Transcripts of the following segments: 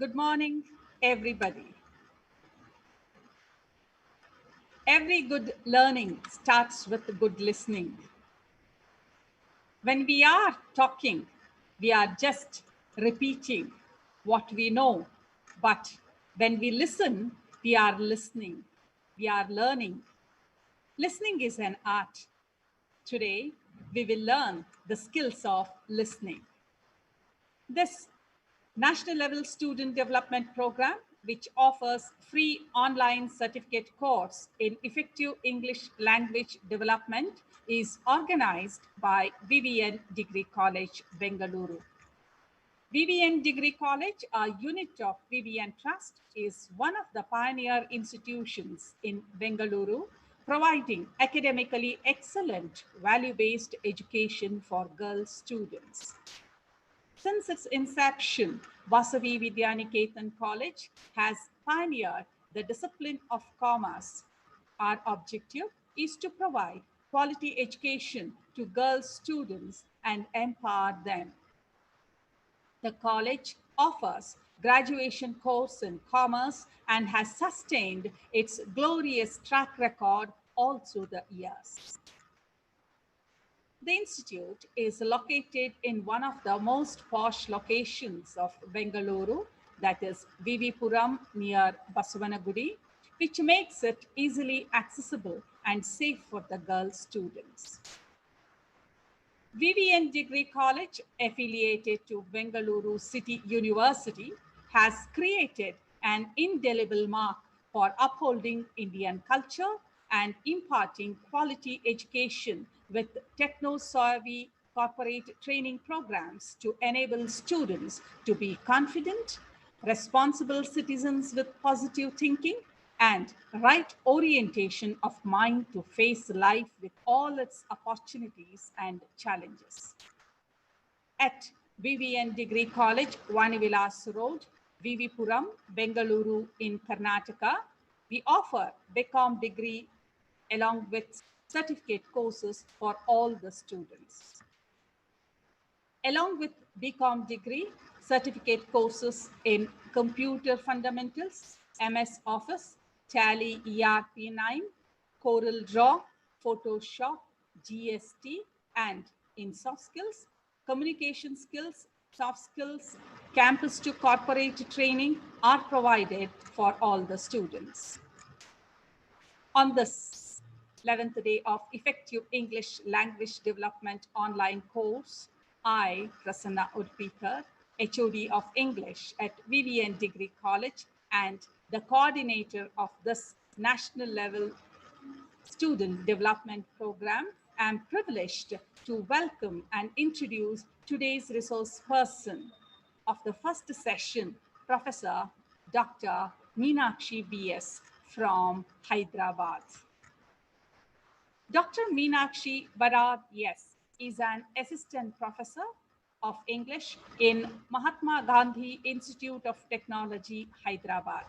Good morning, everybody. Every good learning starts with good listening. When we are talking, we are just repeating what we know. But when we listen, we are listening. We are learning. Listening is an art. Today, we will learn the skills of listening. This national level student development program, which offers free online certificate course in effective English language development, is organized by V.V.N. Degree College, Bengaluru. V.V.N. Degree College, a unit of V.V.N. Trust, is one of the pioneer institutions in Bengaluru, providing academically excellent value-based education for girl students. Since its inception, Vasavi Vidyaniketan College has pioneered the discipline of commerce. Our objective is to provide quality education to girl students and empower them. The college offers graduation course in commerce and has sustained its glorious track record all through the years. The institute is located in one of the most posh locations of Bengaluru, that is V.V.Puram near Basavanagudi, which makes it easily accessible and safe for the girl students. V.V.N. Degree College, affiliated to Bengaluru City University, has created an indelible mark for upholding Indian culture and imparting quality education with techno-savvy corporate training programs to enable students to be confident, responsible citizens with positive thinking, and right orientation of mind to face life with all its opportunities and challenges. At V.V.N. Degree College, Vanivilas Road, V.V.Puram, Bengaluru in Karnataka, we offer BCom degree along with certificate courses for all the students. Along with BCom degree, certificate courses in Computer Fundamentals, MS Office, Tally ERP9, Corel Draw, Photoshop, GST, and in soft skills, communication skills, soft skills, campus to corporate training are provided for all the students. On this 11th day of effective English language development online course, I, Prasanna Udpikar, HOD of English at V.V.N. Degree College and the coordinator of this national level student development program, am privileged to welcome and introduce today's resource person of the first session, Professor Dr. Meenakshi B.S. from Hyderabad. Dr. Meenakshi Barar, yes, is an assistant professor of English in Mahatma Gandhi Institute of Technology, Hyderabad.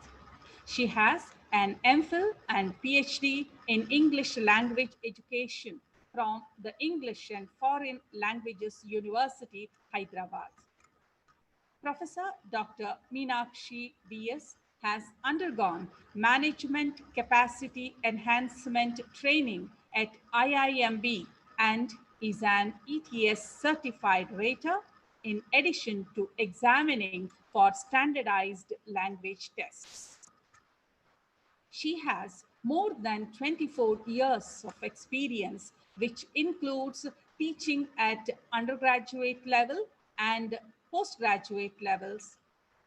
She has an MPhil and PhD in English language education from the English and Foreign Languages University, Hyderabad. Professor Dr. Meenakshi B.S. has undergone management capacity enhancement training at IIMB and is an ETS certified rater in addition to examining for standardized language tests. She has more than 24 years of experience, which includes teaching at undergraduate level and postgraduate levels,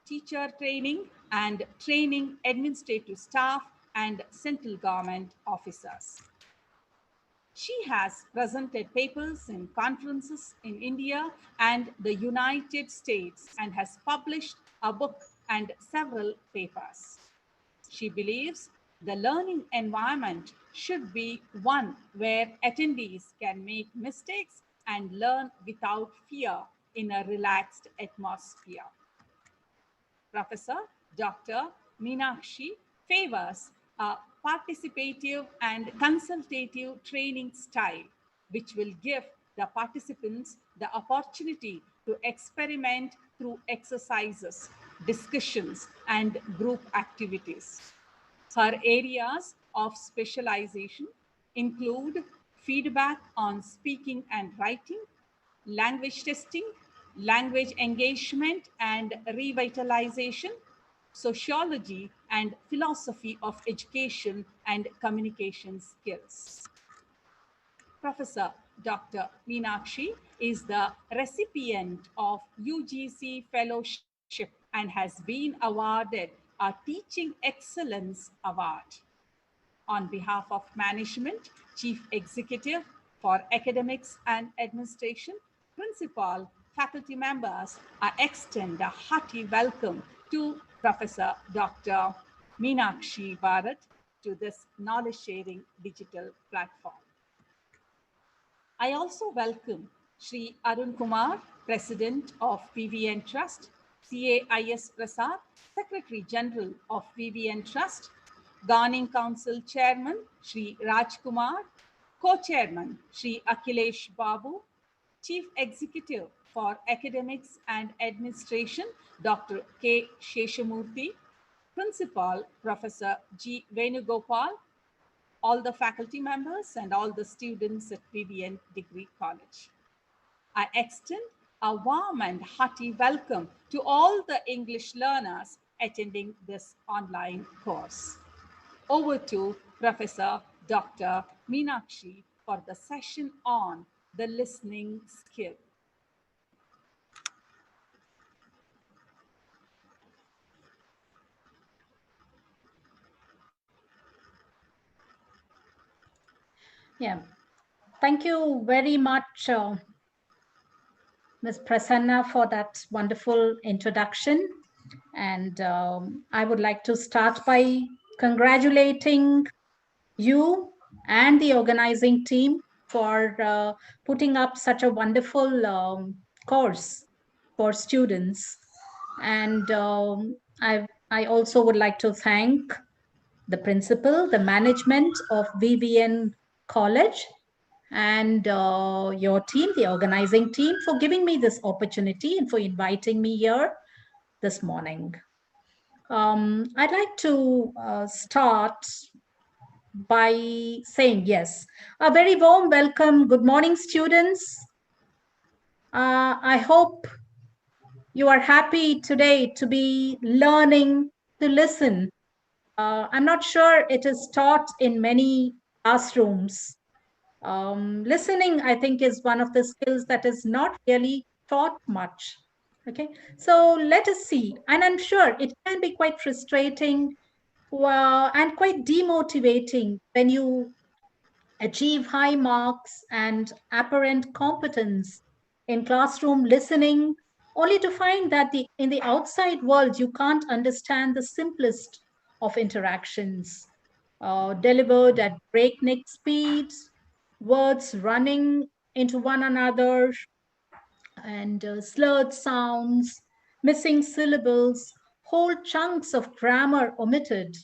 teacher training, and training administrative staff and central government officers. She has presented papers in conferences in India and the United States and has published a book and several papers. She believes the learning environment should be one where attendees can make mistakes and learn without fear in a relaxed atmosphere. Professor Dr. Meenakshi favors a participative and consultative training style, which will give the participants the opportunity to experiment through exercises, discussions, and group activities. Her areas of specialization include feedback on speaking and writing, language testing, language engagement and revitalization, sociology and philosophy of education and communication skills. Professor Dr. Meenakshi is the recipient of UGC Fellowship and has been awarded a Teaching Excellence Award. On behalf of management, chief executive for academics and administration, principal, faculty members, I extend a hearty welcome to Professor Dr. Meenakshi Bharat to this knowledge sharing digital platform. I also welcome Sri Arun Kumar, President of V.V.N. Trust, CAIS Prasad, Secretary General of V.V.N. Trust, Governing Council Chairman Sri Raj Kumar, Co-Chairman Sri Akhilesh Babu, Chief Executive for Academics and Administration Dr. K. Sheshamurthy, Principal Professor G. Venugopal, all the faculty members and all the students at V.V.N. Degree College. I extend a warm and hearty welcome to all the English learners attending this online course. Over to Professor Dr. Meenakshi for the session on the listening skill. Yeah, thank you very much, Ms. Prasanna, for that wonderful introduction. And I would like to start by congratulating you and the organizing team for putting up such a wonderful course for students. And I also would like to thank the principal, the management of V.V.N. College, and your team, the organizing team, for giving me this opportunity and for inviting me here this morning. I'd like to start by saying yes. A very warm welcome. Good morning, students. I hope you are happy today to be learning to listen. I'm not sure it is taught in many classrooms. Listening, I think, is one of the skills that is not really taught much. Okay, so let us see. And I'm sure it can be quite frustrating and quite demotivating when you achieve high marks and apparent competence in classroom listening, only to find that in the outside world you can't understand the simplest of interactions, delivered at breakneck speeds, words running into one another, and slurred sounds, missing syllables, whole chunks of grammar omitted,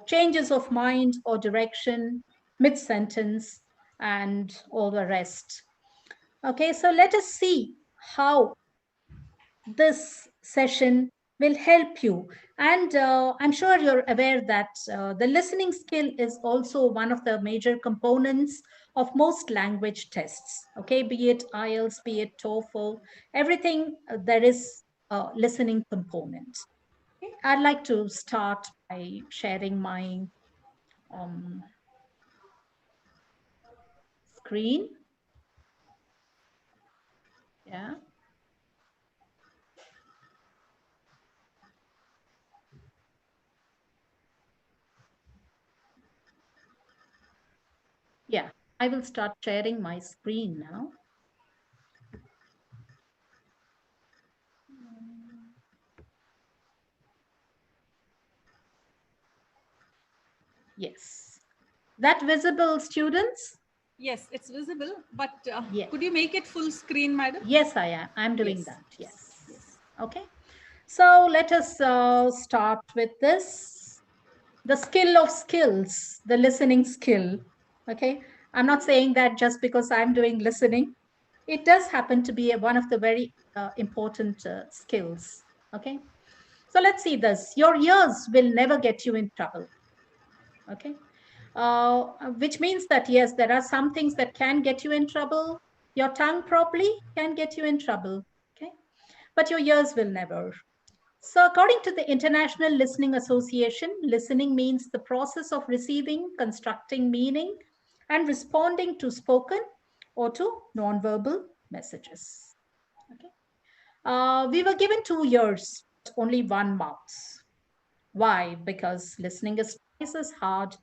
changes of mind or direction mid sentence, and all the rest. Okay, so let us see how this session will help you. And I'm sure you're aware that the listening skill is also one of the major components of most language tests. Okay, be it IELTS, be it TOEFL, everything there is a listening component. Okay, I'd like to start by sharing my um, screen. Yeah. Yeah, I will start sharing my screen now. Yes. That visible, students? Yes, it's visible, but Yes. could you make it full screen, madam? Yes, I am. I'm doing Yes. that. Yes. Yes. Okay. So let us start with this. The skill of skills, the listening skill. Okay. I'm not saying that just because I'm doing listening. It does happen to be one of the very important skills. Okay. So let's see this. Your ears will never get you in trouble. Okay. Which means that, yes, there are some things that can get you in trouble. Your tongue probably can get you in trouble. Okay. But your ears will never. So, according to the International Listening Association, listening means the process of receiving, constructing meaning, and responding to spoken or to nonverbal messages. Okay. We were given 2 years, only one mouth. Why? Because listening is twice as hard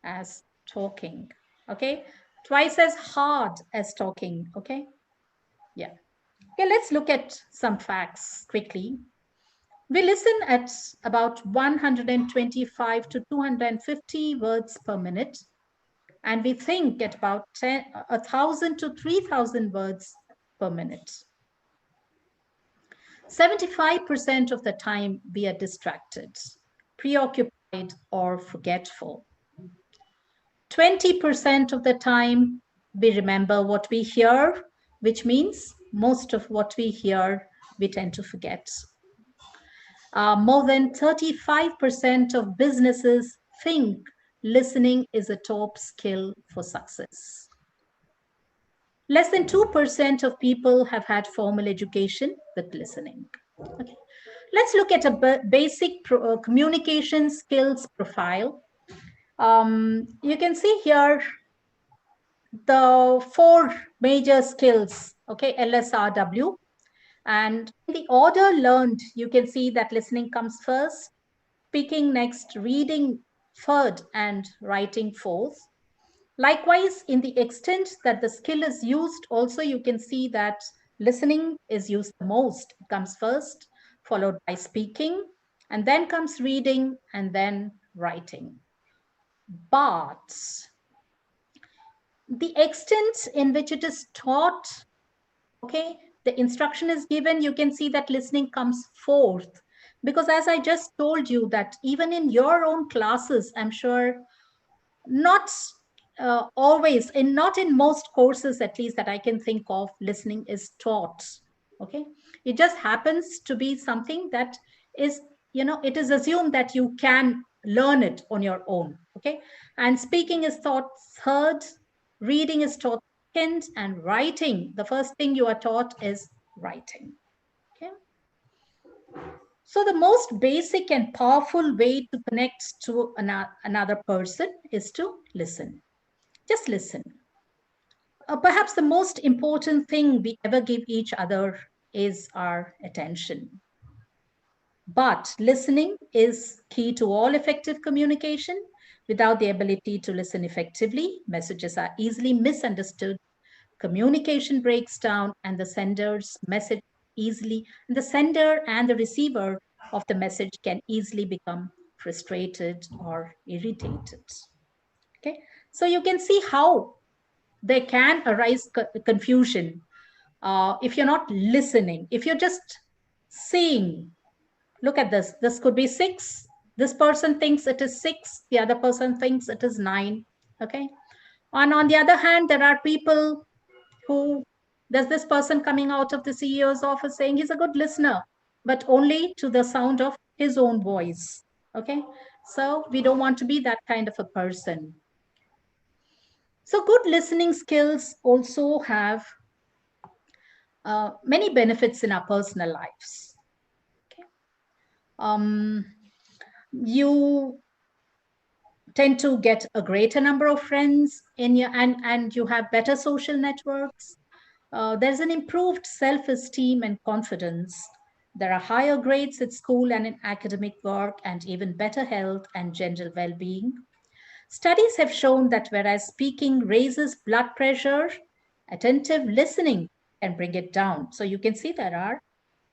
as talking. Okay. Twice as hard as talking. Okay. Yeah. Okay. Let's look at some facts quickly. We listen at about 125 to 250 words per minute, and we think at about 1,000 to 3,000 words per minute. 75% of the time, we are distracted, preoccupied, or forgetful. 20% of the time, we remember what we hear, which means most of what we hear, we tend to forget. More than 35% of businesses think listening is a top skill for success. Less than 2% of people have had formal education with listening. Okay. Let's look at a basic communication skills profile. You can see here the 4 major skills, okay, LSRW. And in the order learned, you can see that listening comes first, speaking next, reading third, and writing fourth. Likewise, in the extent that the skill is used, also you can see that listening is used the most. It comes first, followed by speaking, and then comes reading, and then writing. But the extent in which it is taught, okay, the instruction is given, you can see that listening comes fourth. Because as I just told you that even in your own classes, I'm sure not always, and not in most courses at least that I can think of, listening is taught. Okay. It just happens to be something that is, it is assumed that you can learn it on your own. Okay. And speaking is taught third, reading is taught second, and writing, the first thing you are taught is writing. Okay. So the most basic and powerful way to connect to another person is to listen. Just listen. Perhaps the most important thing we ever give each other is our attention. But listening is key to all effective communication. Without the ability to listen effectively, messages are easily misunderstood, communication breaks down, and the sender's message easily, and the sender and the receiver of the message can easily become frustrated or irritated. Okay, so you can see how there can arise confusion if you're not listening. If you're just seeing, look at this. This could be 6. This person thinks it is 6. The other person thinks it is 9. Okay. And on the other hand, there are people who, there's this person coming out of the CEO's office saying he's a good listener, but only to the sound of his own voice. Okay. So we don't want to be that kind of a person. So good listening skills also have many benefits in our personal lives. Okay. You tend to get a greater number of friends in your, and you have better social networks. There's an improved self-esteem and confidence. There are higher grades at school and in academic work, and even better health and general well-being. Studies have shown that whereas speaking raises blood pressure, attentive listening can bring it down. So you can see there are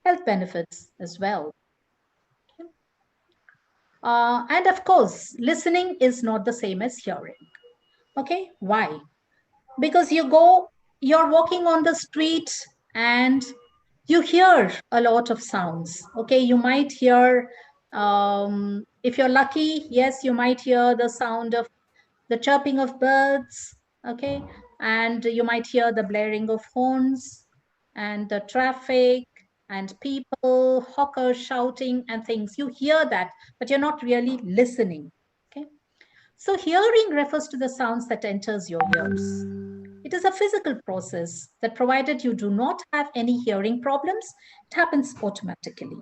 health benefits as well. And of course, listening is not the same as hearing. Okay, why? Because you're walking on the street and you hear a lot of sounds. Okay, you might hear, if you're lucky, yes, you might hear the sound of the chirping of birds. Okay, and you might hear the blaring of horns and the traffic and people, hawkers shouting and things. You hear that, but you're not really listening. Okay. So hearing refers to the sounds that enters your ears. It is a physical process that provided you do not have any hearing problems, it happens automatically.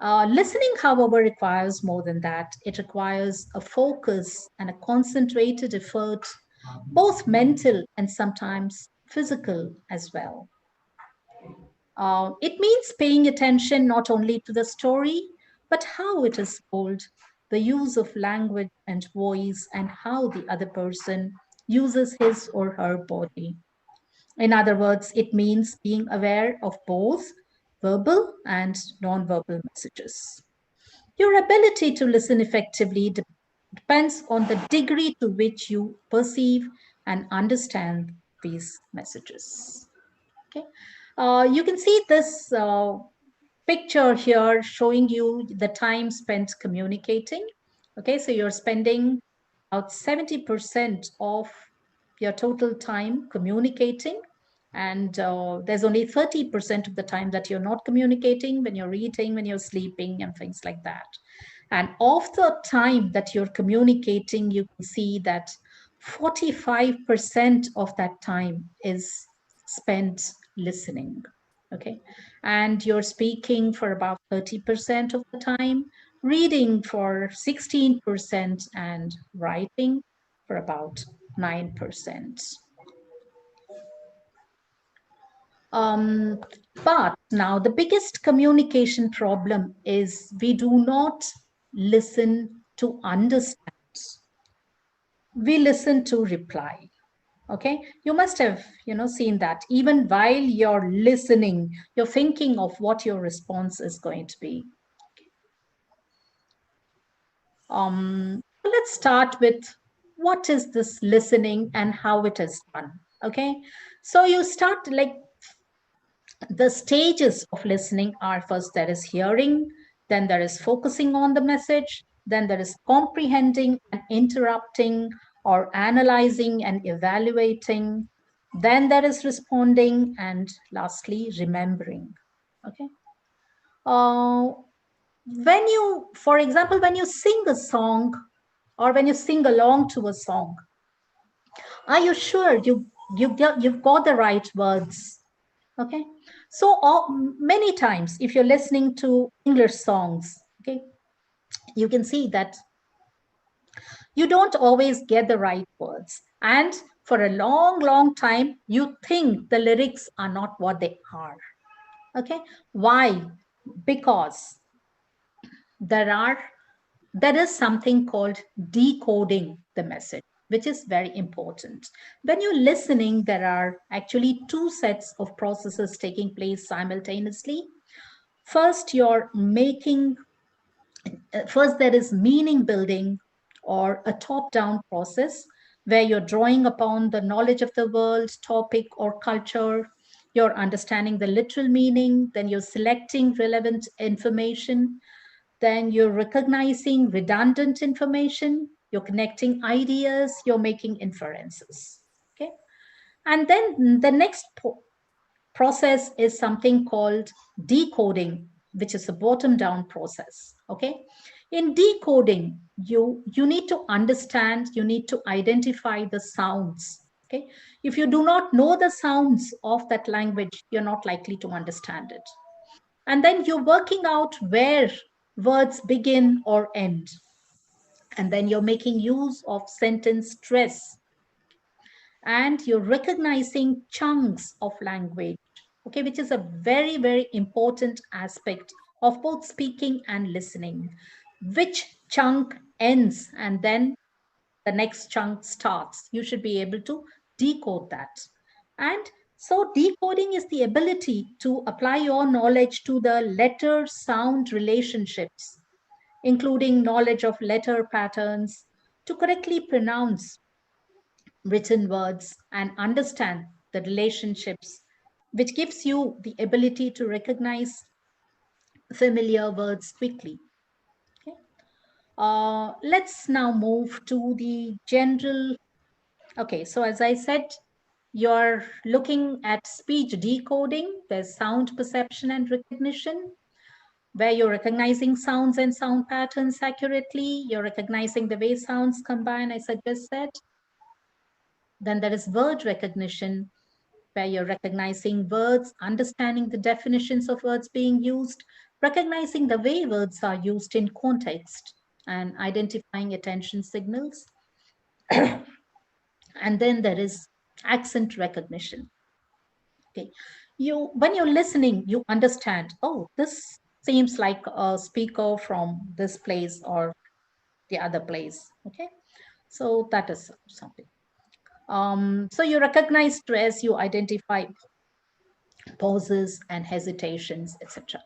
Listening, however, requires more than that. It requires a focus and a concentrated effort, both mental and sometimes physical as well. It means paying attention not only to the story, but how it is told, the use of language and voice, and how the other person uses his or her body. In other words, it means being aware of both verbal and non-verbal messages. Your ability to listen effectively depends on the degree to which you perceive and understand these messages. Okay, you can see this picture here showing you the time spent communicating. Okay, so you're spending about 70% of your total time communicating, and there's only 30% of the time that you're not communicating, when you're eating, when you're sleeping, and things like that. And of the time that you're communicating, you can see that 45% of that time is spent listening. Okay. And you're speaking for about 30% of the time, reading for 16%, and writing for about 9%. Um, but now the biggest communication problem is we do not listen to understand. We listen to reply. Okay, you must have seen that even while you're listening, you're thinking of what your response is going to be. Let's start with what is this listening and how it is done. Okay, so you start like the stages of listening are: first there is hearing, then there is focusing on the message, then there is comprehending and interrupting or analyzing and evaluating, then there is responding, and lastly remembering. Okay, uh, when you, for example, when you sing a song or when you sing along to a song, are you sure you've got the right words? Okay, so many times if you're listening to English songs, okay, you can see that you don't always get the right words, and for a long time you think the lyrics are not what they are. Okay, why? Because there are there is something called decoding the message, which is very important. When you're listening, there are actually two sets of processes taking place simultaneously. First, first, there is meaning building, or a top down process where you're drawing upon the knowledge of the world, topic, or culture. You're understanding the literal meaning, then you're selecting relevant information, then you're recognizing redundant information, you're connecting ideas, you're making inferences. Okay. And then the next process is something called decoding, which is a bottom down process. Okay. In decoding, you need to understand, you need to identify the sounds. Okay. If you do not know the sounds of that language, you're not likely to understand it. And then you're working out where words begin or end. And then you're making use of sentence stress, and you're recognizing chunks of language, okay, which is a very important aspect of both speaking and listening. Which chunk ends and then the next chunk starts? You should be able to decode that. And so decoding is the ability to apply your knowledge to the letter sound relationships, including knowledge of letter patterns, to correctly pronounce written words and understand the relationships, which gives you the ability to recognize familiar words quickly. Okay. Let's now move to the general. Okay, so as I said, You're looking at speech decoding, there's sound perception and recognition, where you're recognizing sounds and sound patterns accurately. You're recognizing the way sounds combine, as I just said. Then there is word recognition, where you're recognizing words, understanding the definitions of words being used, recognizing the way words are used in context, and identifying attention signals. And then there is accent recognition. Okay. When you're listening, you understand, oh, this seems like a speaker from this place or the other place. Okay. So that is something. So you recognize stress, you identify pauses and hesitations, etc.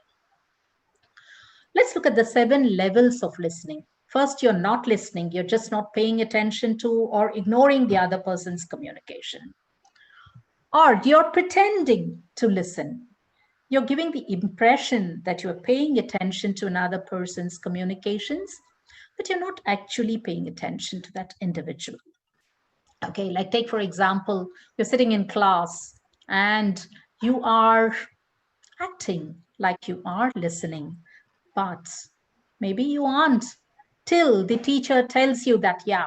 Let's look at the 7 levels of listening. First, you're not listening, you're just not paying attention to or ignoring the other person's communication. Or you're pretending to listen. You're giving the impression that you're paying attention to another person's communications, but you're not actually paying attention to that individual. Okay, like take for example, you're sitting in class and you are acting like you are listening, but maybe you aren't till the teacher tells you that, yeah,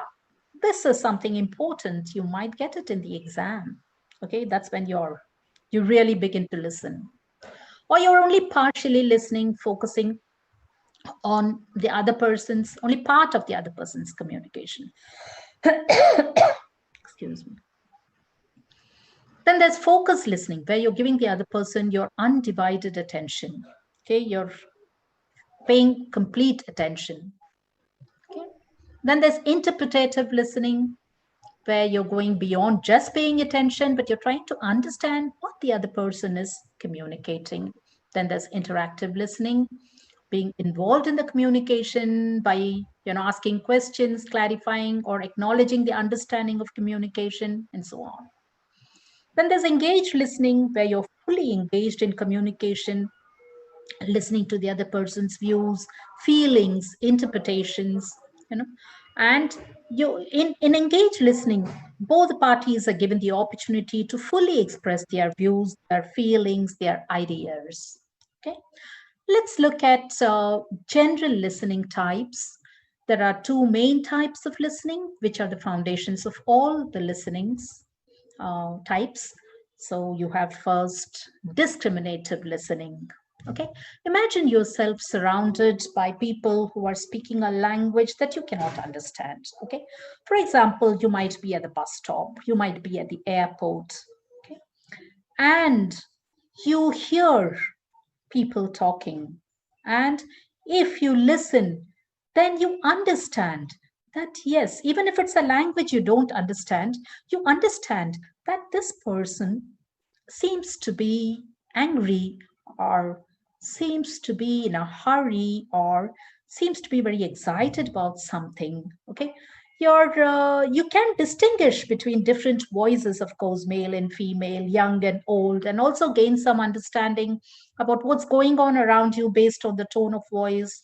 this is something important. You might get it in the exam. Okay, that's when you really begin to listen. Or you're only partially listening, focusing on the other person's, only part of the other person's communication. Excuse me. Then there's focus listening, where you're giving the other person your undivided attention. Okay, you're paying complete attention. Okay. Then there's interpretative listening, where you're going beyond just paying attention, but you're trying to understand what the other person is communicating. Then there's interactive listening, being involved in the communication by asking questions, clarifying, or acknowledging the understanding of communication, and so on. Then there's engaged listening, where you're fully engaged in communication, listening to the other person's views, feelings, interpretations, you know. And in engaged listening, both parties are given the opportunity to fully express their views, their feelings, their ideas. Okay. Let's look at general listening types. There are 2 main types of listening, which are the foundations of all the listenings types. So you have first discriminative listening. Okay, imagine yourself surrounded by people who are speaking a language that you cannot understand. Okay, for example, you might be at the bus stop, you might be at the airport, okay, and you hear people talking. And if you listen, then you understand that, yes, even if it's a language you don't understand, you understand that this person seems to be angry, or seems to be in a hurry, or seems to be very excited about something. Okay, you can distinguish between different voices, of course, male and female, young and old, and also gain some understanding about what's going on around you based on the tone of voice,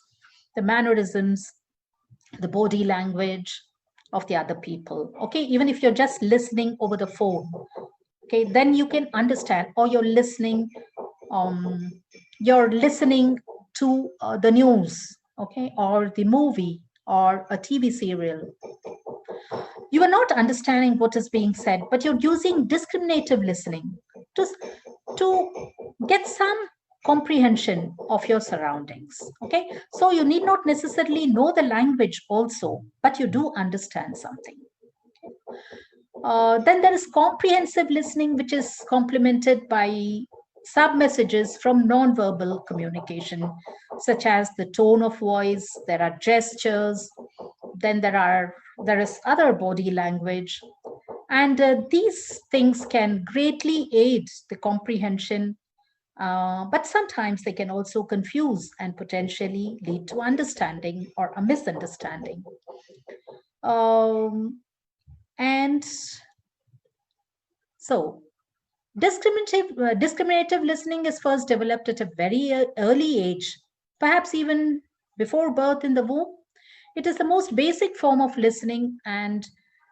the mannerisms, the body language of the other people. Okay, even if you're just listening over the phone, okay, then you can understand. Or um you're listening to the news, okay, or the movie, or a TV serial. You are not understanding what is being said, but you're using discriminative listening to to get some comprehension of your surroundings. Okay, so you need not necessarily know the language also, but you do understand something. Then there is comprehensive listening, which is complemented by sub messages from nonverbal communication, such as the tone of voice. There are gestures. Then there is other body language, and these things can greatly aid the comprehension. But sometimes they can also confuse and potentially lead to understanding or a misunderstanding. Um, and so discriminative listening is first developed at a very early age, perhaps even before birth in the womb. It is the most basic form of listening, and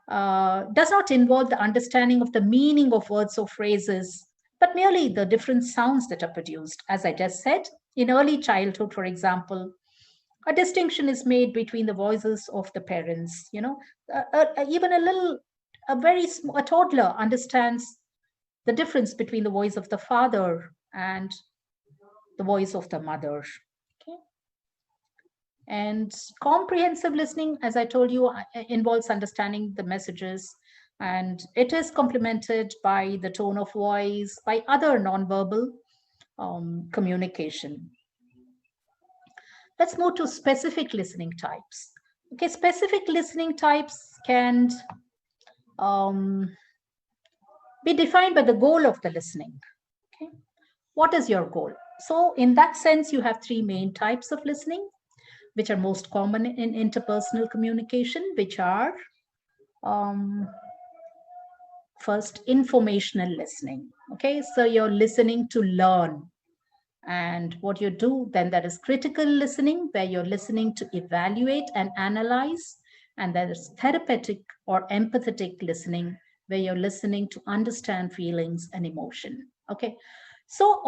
does not involve the understanding of the meaning of words or phrases, but merely the different sounds that are produced. As I just said, in early childhood, for example, a distinction is made between the voices of the parents. Even a toddler understands the difference between the voice of the father and the voice of the mother. Okay. And comprehensive listening, as I told you, involves understanding the messages, and it is complemented by the tone of voice, by other nonverbal communication. Let's move to specific listening types. Okay, specific listening types can um, be defined by the goal of the listening. Okay, what is your goal? So, in that sense, you have three main types of listening, which are most common in interpersonal communication, which are first, informational listening. Okay, so you're listening to learn. And what you do then, that is critical listening, where you're listening to evaluate and analyze. And there is therapeutic or empathetic listening, where you're listening to understand feelings and emotion. Okay, so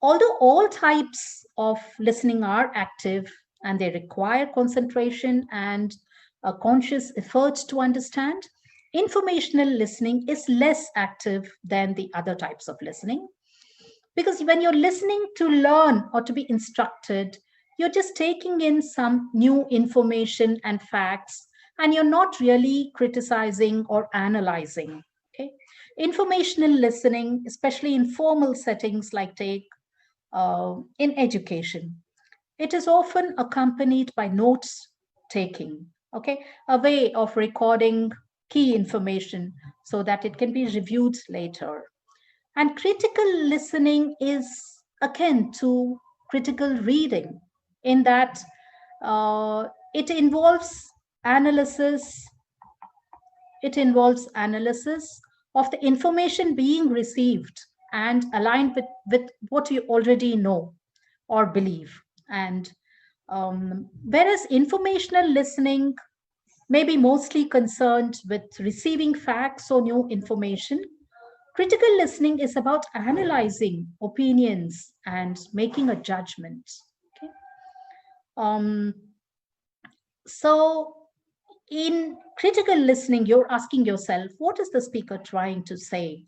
although all types of listening are active and they require concentration and a conscious effort to understand, informational listening is less active than the other types of listening, because when you're listening to learn or to be instructed, you're just taking in some new information and facts, and you're not really criticizing or analyzing. Okay. Informational listening, especially in formal settings like take in education, it is often accompanied by notes taking. Okay. A way of recording key information so that it can be reviewed later. And critical listening is akin to critical reading in that it involves analysis. It involves analysis of the information being received and aligned with what you already know or believe. And whereas informational listening may be mostly concerned with receiving facts or new information, critical listening is about analyzing opinions and making a judgment. Okay. Um, so, in critical listening, you're asking yourself, what is the speaker trying to say?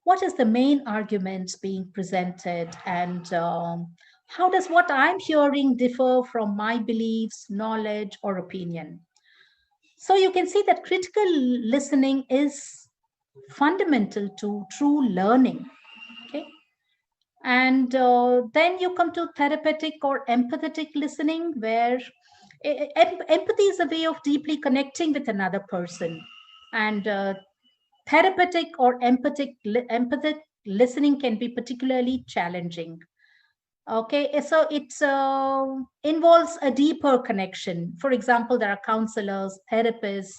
What is the main argument being presented? And how does what I'm hearing differ from my beliefs, knowledge, or opinion? So, you can see that critical listening is fundamental to true learning. Okay. And then you come to therapeutic or empathetic listening, where empathy is a way of deeply connecting with another person. And therapeutic or empathic listening can be particularly challenging. Okay, so it involves a deeper connection. For example, there are counselors, therapists,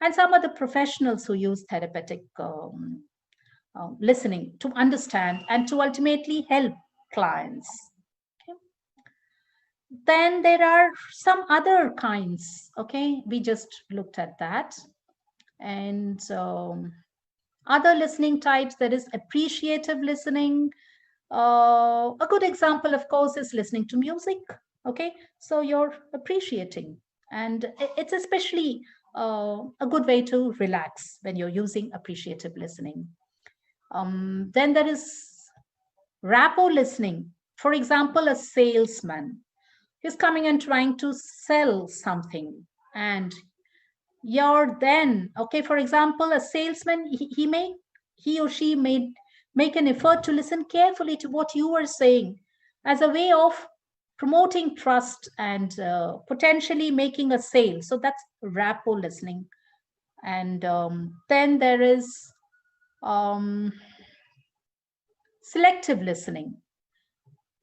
and some other professionals who use therapeutic listening to understand and to ultimately help clients. Okay. Then there are some other kinds. Okay, we just looked at that. And other listening types, there is appreciative listening. A good example, of course, is listening to music. Okay, so you're appreciating, and it's especially a good way to relax when you're using appreciative listening. Then there is rapport listening. For example, a salesman is coming and trying to sell something, and you're then okay. For example, a salesman, he or she may make an effort to listen carefully to what you are saying as a way of promoting trust and potentially making a sale. So that's rapport listening. And then there is um, selective listening,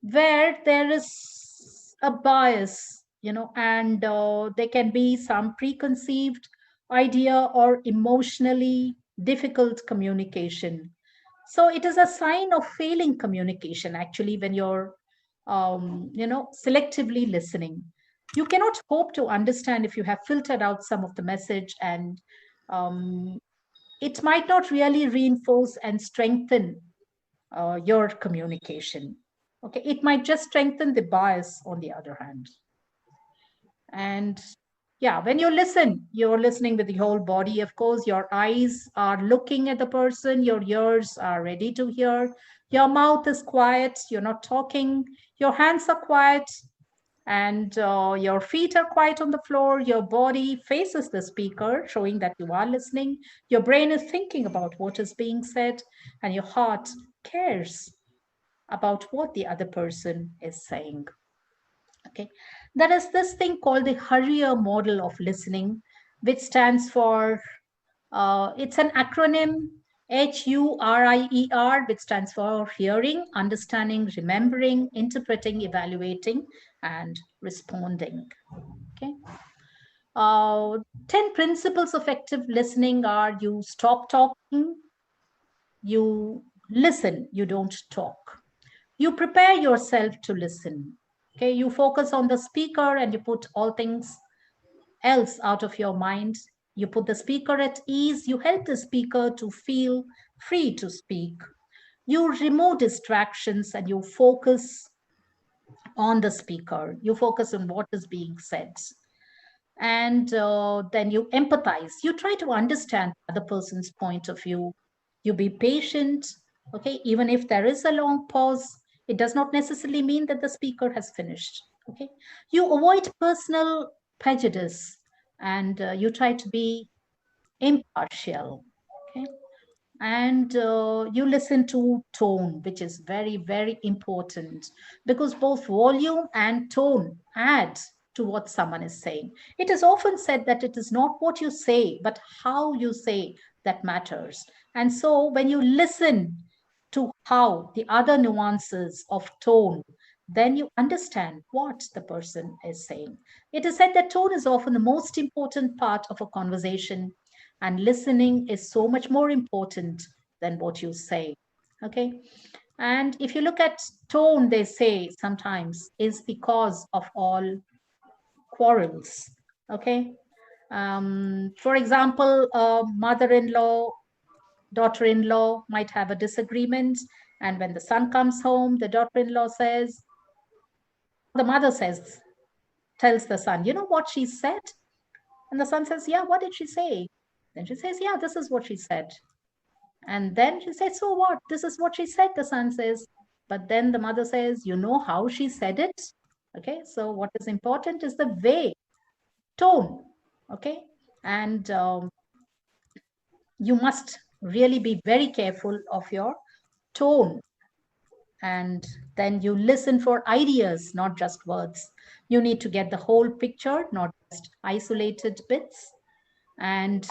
where there is a bias, and there can be some preconceived idea or emotionally difficult communication. So it is a sign of failing communication, actually, when you're, selectively listening. You cannot hope to understand if you have filtered out some of the message and um, it might not really reinforce and strengthen your communication. Okay, it might just strengthen the bias on the other hand. And yeah, when you listen, you're listening with the whole body. Of course, your eyes are looking at the person, your ears are ready to hear, your mouth is quiet, you're not talking, your hands are quiet, and your feet are quiet on the floor. Your body faces the speaker, showing that you are listening. Your brain is thinking about what is being said, and your heart cares about what the other person is saying. Okay, there is this thing called the Hurrier model of listening, which stands for, it's an acronym, HURIER, which stands for hearing, understanding, remembering, interpreting, evaluating, and responding. Okay. 10 principles of effective listening are: you stop talking, you listen, you don't talk. You prepare yourself to listen. Okay, you focus on the speaker and you put all things else out of your mind. You put the speaker at ease, you help the speaker to feel free to speak. You remove distractions and you focus on the speaker. You focus on what is being said. And then you empathize. You try to understand the other person's point of view. You be patient. Okay, even if there is a long pause, it does not necessarily mean that the speaker has finished. Okay, you avoid personal prejudice, and you try to be impartial. Okay, and you listen to tone, which is very, very important, because both volume and tone add to what someone is saying. It is often said that it is not what you say but how you say that matters. And so when you listen to how the other nuances of tone, then you understand what the person is saying. It is said that tone is often the most important part of a conversation, and listening is so much more important than what you say. Okay, and if you look at tone, they say sometimes is the cause of all quarrels. Okay, for example, a mother-in-law, daughter-in-law might have a disagreement, and when the son comes home, the daughter-in-law says, the mother says, tells the son, you know what she said? And the son says, yeah, what did she say? Then she says, yeah, this is what she said. And then she said, so what? This is what she said, the son says. But then the mother says, you know how she said it? Okay, so what is important is the way, tone. Okay, and you must really be very careful of your tone. And then you listen for ideas, not just words. You need to get the whole picture, not just isolated bits. And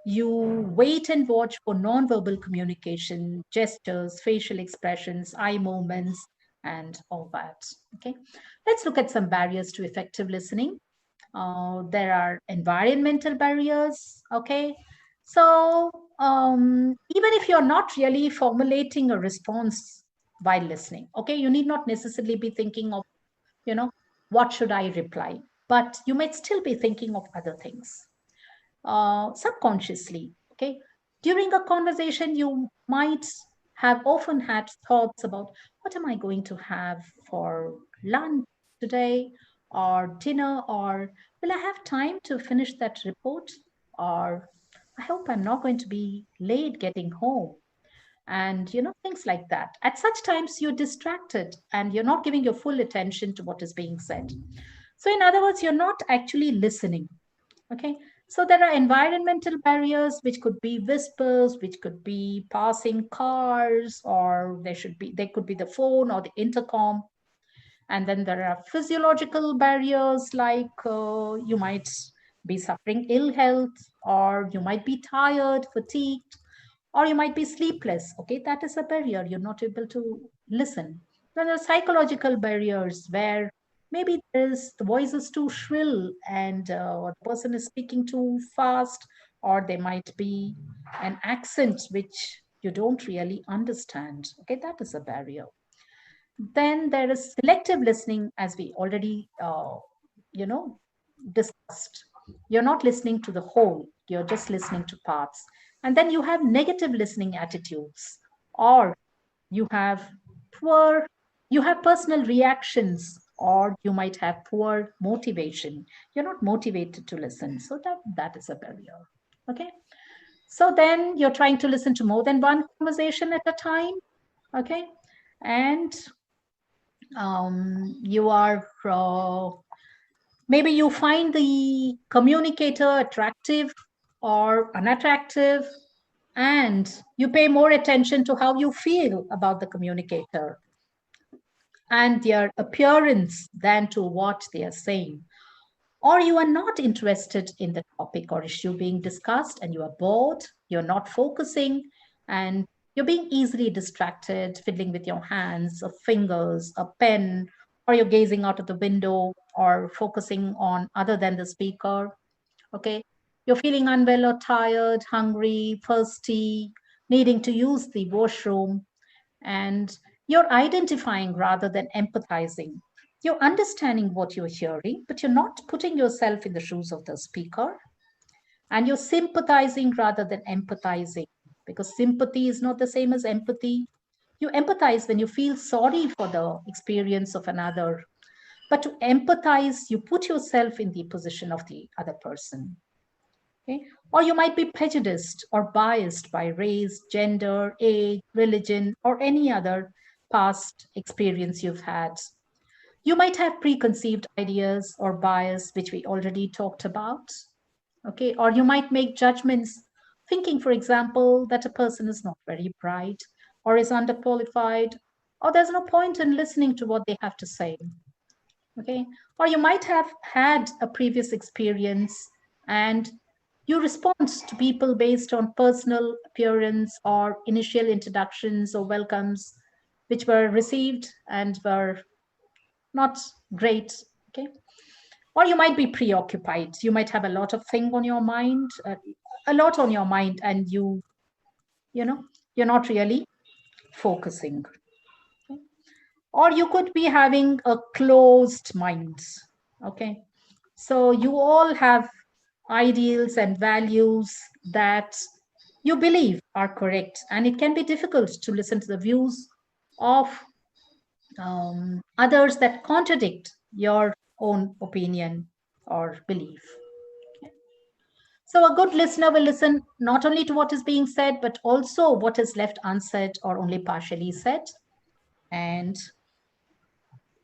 you wait and watch for nonverbal communication, gestures, facial expressions, eye movements, and all that. Okay, let's look at some barriers to effective listening. There are environmental barriers. Okay, so even if you're not really formulating a response while listening, okay, you need not necessarily be thinking of, you know, what should I reply, but you might still be thinking of other things subconsciously. Okay, during a conversation, you might have often had thoughts about what am I going to have for lunch today, or dinner, or will I have time to finish that report, or I hope I'm not going to be late getting home. And things like that. At such times, you're distracted and you're not giving your full attention to what is being said. So, in other words, you're not actually listening. Okay, so there are environmental barriers, which could be whispers, which could be passing cars, or they could be the phone or the intercom. And then there are physiological barriers, like you might be suffering ill health, or you might be tired, fatigued, or you might be sleepless. Okay, that is a barrier. You're not able to listen. Then there are psychological barriers where maybe the voice is too shrill, and the person is speaking too fast, or there might be an accent which you don't really understand. Okay, that is a barrier. Then there is selective listening, as we already, you know, discussed. You're not listening to the whole. You're just listening to parts. And then you have negative listening attitudes, or you have poor, you have personal reactions, or you might have poor motivation. You're not motivated to listen. So that is a barrier. Okay. So then you're trying to listen to more than one conversation at a time. Okay. And you are maybe you find the communicator attractive or unattractive, and you pay more attention to how you feel about the communicator and their appearance than to what they are saying. Or you are not interested in the topic or issue being discussed and you are bored, you're not focusing, and you're being easily distracted, fiddling with your hands or fingers, a pen, or you're gazing out of the window or focusing on other than the speaker. Okay. You're feeling unwell or tired, hungry, thirsty, needing to use the washroom, and you're identifying rather than empathizing. You're understanding what you're hearing, but you're not putting yourself in the shoes of the speaker. And you're sympathizing rather than empathizing, because sympathy is not the same as empathy. You empathize when you feel sorry for the experience of another. But to empathize, you put yourself in the position of the other person. Okay? Or you might be prejudiced or biased by race, gender, age, religion, or any other past experience you've had. You might have preconceived ideas or bias, which we already talked about. Okay, or you might make judgments, thinking, for example, that a person is not very bright or is underqualified, or there's no point in listening to what they have to say. Okay, or you might have had a previous experience and you respond to people based on personal appearance or initial introductions or welcomes, which were received and were not great. Okay. Or you might be preoccupied. You might have a lot of thing on your mind, a lot on your mind, and you know, you're not really focusing. Okay? Or you could be having a closed mind. Okay. So you all have ideals and values that you believe are correct, and it can be difficult to listen to the views of others that contradict your own opinion or belief. So, a good listener will listen not only to what is being said, but also what is left unsaid or only partially said. And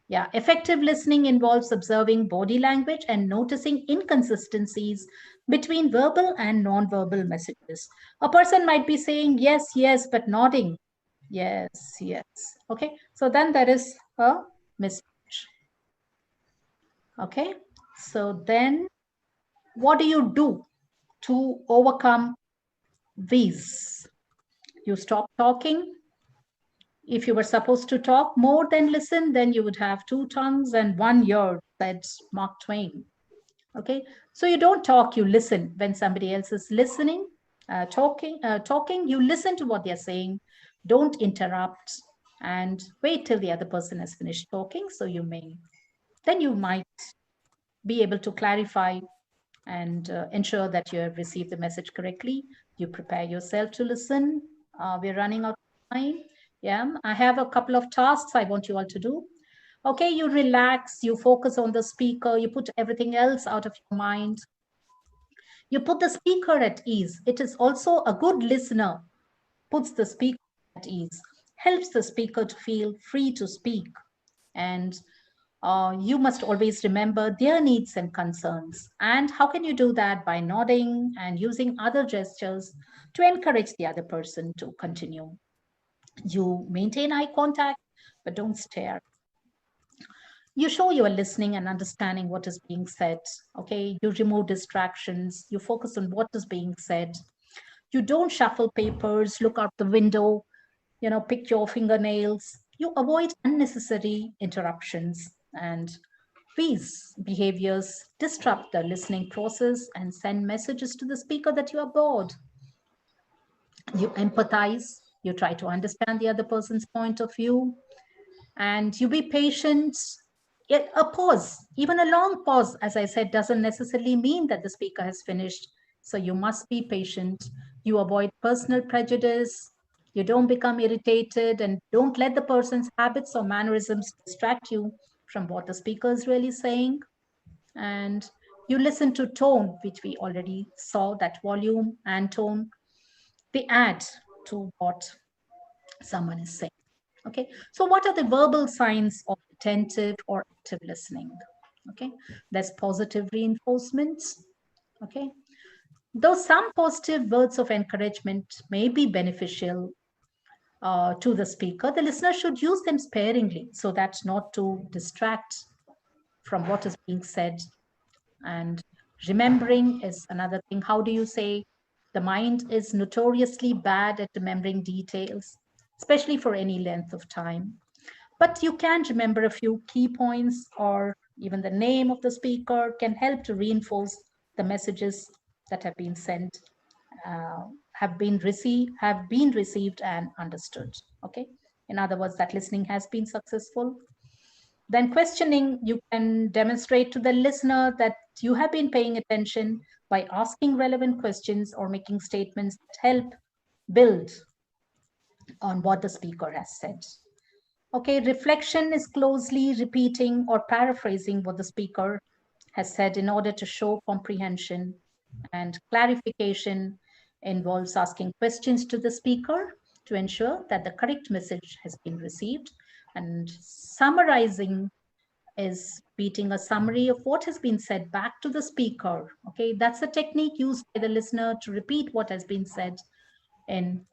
yeah, effective listening involves observing body language and noticing inconsistencies between verbal and non-verbal messages. A person might be saying yes, yes, but nodding. Yes, yes. Okay, so then there is a message. Okay, so then what do you do to overcome these? You stop talking. If you were supposed to talk more than listen, then you would have two tongues and one ear, said Mark Twain. Okay, so you don't talk, you listen. When somebody else is listening, talking, you listen to what they're saying. Don't interrupt and wait till the other person has finished talking. So then you might be able to clarify and ensure that you have received the message correctly. You prepare yourself to listen. We're running out of time. Yeah, I have a couple of tasks I want you all to do. Okay, you relax, you focus on the speaker, you put everything else out of your mind. You put the speaker at ease. It is also a good listener, puts the speaker at ease, helps the speaker to feel free to speak. And you must always remember their needs and concerns. And how can you do that? By nodding and using other gestures to encourage the other person to continue. You maintain eye contact, but don't stare. You show you are listening and understanding what is being said. Okay, you remove distractions, you focus on what is being said. You don't shuffle papers, look out the window, pick your fingernails. You avoid unnecessary interruptions, and these behaviors disrupt the listening process and send messages to the speaker that you are bored. You empathize, you try to understand the other person's point of view, and you be patient. A pause, even a long pause, as I said, doesn't necessarily mean that the speaker has finished. So you must be patient. You avoid personal prejudice. You don't become irritated and don't let the person's habits or mannerisms distract you from what the speaker is really saying. And you listen to tone, which we already saw, that volume and tone, they add to what someone is saying. Okay, so what are the verbal signs of attentive or active listening? Okay, there's positive reinforcements. Okay, though some positive words of encouragement may be beneficial to the speaker, the listener should use them sparingly so that's not to distract from what is being said. And remembering is another thing. How do you say? The mind is notoriously bad at remembering details, especially for any length of time. But you can remember a few key points, or even the name of the speaker can help to reinforce the messages that have been sent, have been received and understood. Okay. In other words, that listening has been successful. Then questioning, you can demonstrate to the listener that you have been paying attention by asking relevant questions or making statements that help build on what the speaker has said. Okay, reflection is closely repeating or paraphrasing what the speaker has said in order to show comprehension. And clarification involves asking questions to the speaker to ensure that the correct message has been received. And summarizing is repeating a summary of what has been said back to the speaker. Okay, that's a technique used by the listener to repeat what has been said in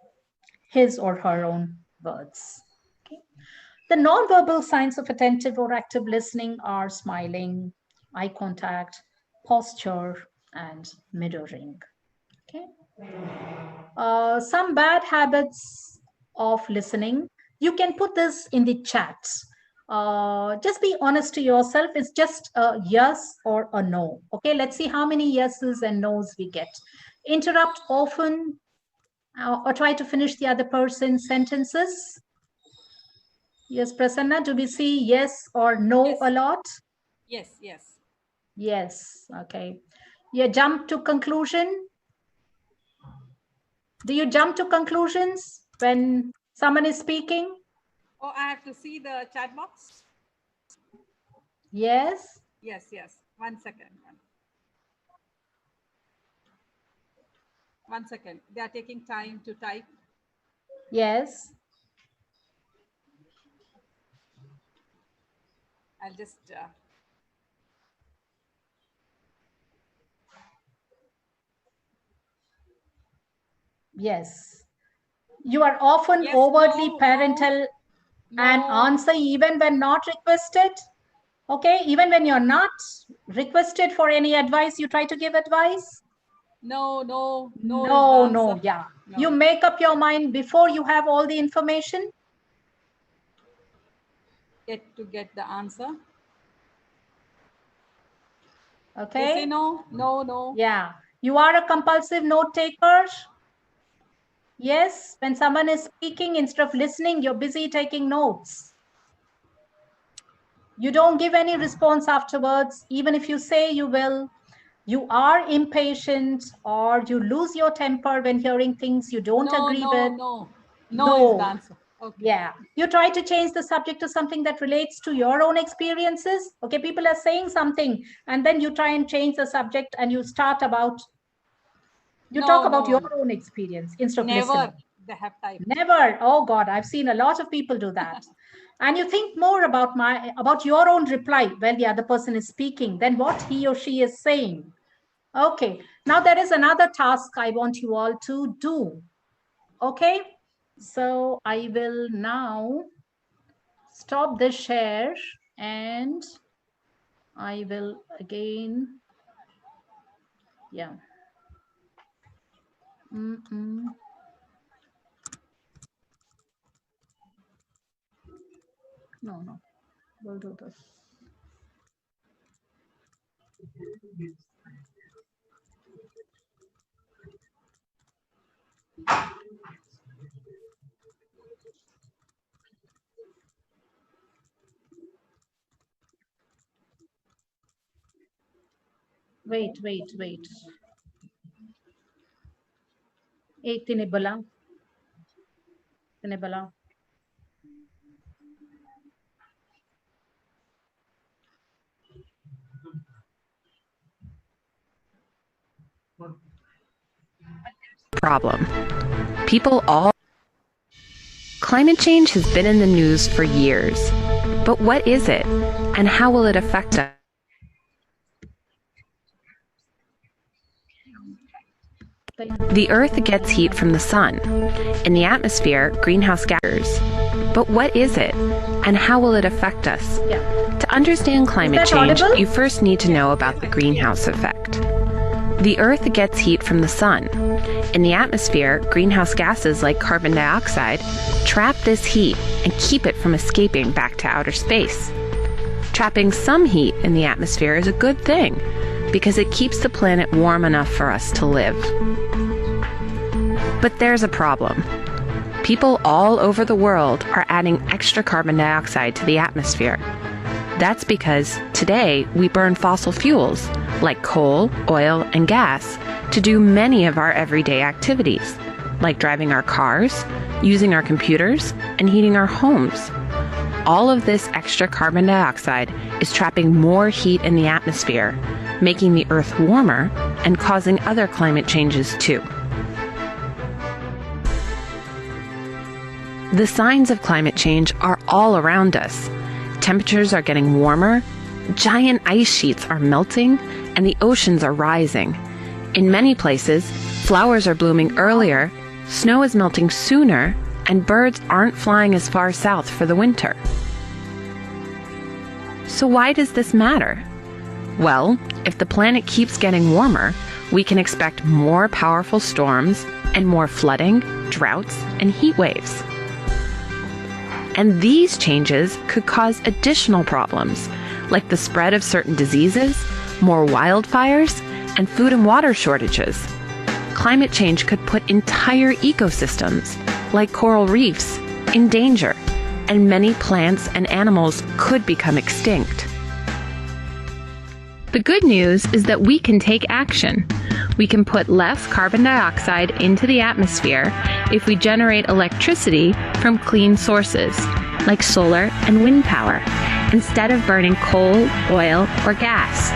his or her own words. Okay. The nonverbal signs of attentive or active listening are smiling, eye contact, posture, and mirroring. Okay. Some bad habits of listening. You can put this in the chat. Just be honest to yourself. It's just a yes or a no. Okay, let's see how many yeses and nos we get. Interrupt often or try to finish the other person's sentences. Yes, Prasanna, do we see yes or no Yes. a lot? Yes, yes. Yes, okay. Yeah, jump to conclusion. Do you jump to conclusions when someone is speaking? Oh, I have to see the chat box. Yes, Yes, yes. 1 second. 1 second. They are taking time to type. yes, I'll just. yes. You are often Yes, overtly no, no, parental and no, answer even when not requested. Okay, even when you're not requested for any advice, you try to give advice. no, no, no is the No, answer. no, yeah. You No. make up your mind before you have all the information. Yet to get the answer. They say Okay, no, no, no. yeah. You are a compulsive note taker. Yes, when someone is speaking, instead of listening, you're busy taking notes. You don't give any response afterwards, even if you say you will. You are impatient or you lose your temper when hearing things you don't No, agree no, with. no. No is the No. answer. Okay. Yeah. You try to change the subject to something that relates to your own experiences. Okay, people are saying something, and then you try and change the subject and you start about, you talk No, about your no. own experience instead of Never listening. they have typed. Never. Oh God, I've seen a lot of people do that. And you think more about your own reply while the other person is speaking than what he or she is saying. Okay. Now there is another task I want you all to do. Okay. So I will now stop the share and I will again, yeah. Mm-mm. No, no, we'll do this. Wait, wait, wait. Tinibala. Tinibala. Problem. People all. Climate change has been in the news for years. But what is it? And how will it affect us? The Earth gets heat from the sun. In the atmosphere, greenhouse gases. But what is it? And how will it affect us? To understand climate change, you first need to know about the greenhouse effect. The Earth gets heat from the sun. In the atmosphere, greenhouse gases like carbon dioxide trap this heat and keep it from escaping back to outer space. Trapping some heat in the atmosphere is a good thing because it keeps the planet warm enough for us to live. But there's a problem. People all over the world are adding extra carbon dioxide to the atmosphere. That's because today we burn fossil fuels like coal, oil, and gas to do many of our everyday activities, like driving our cars, using our computers, and heating our homes. All of this extra carbon dioxide is trapping more heat in the atmosphere, making the Earth warmer and causing other climate changes too. The signs of climate change are all around us. Temperatures are getting warmer, giant ice sheets are melting, and the oceans are rising. In many places, flowers are blooming earlier, snow is melting sooner, and birds aren't flying as far south for the winter. So why does this matter? Well, if the planet keeps getting warmer, we can expect more powerful storms and more flooding, droughts, and heat waves. And these changes could cause additional problems, like the spread of certain diseases, more wildfires, and food and water shortages. Climate change could put entire ecosystems, like coral reefs, in danger, and many plants and animals could become extinct. The good news is that we can take action. We can put less carbon dioxide into the atmosphere if we generate electricity from clean sources, like solar and wind power, instead of burning coal, oil, or gas.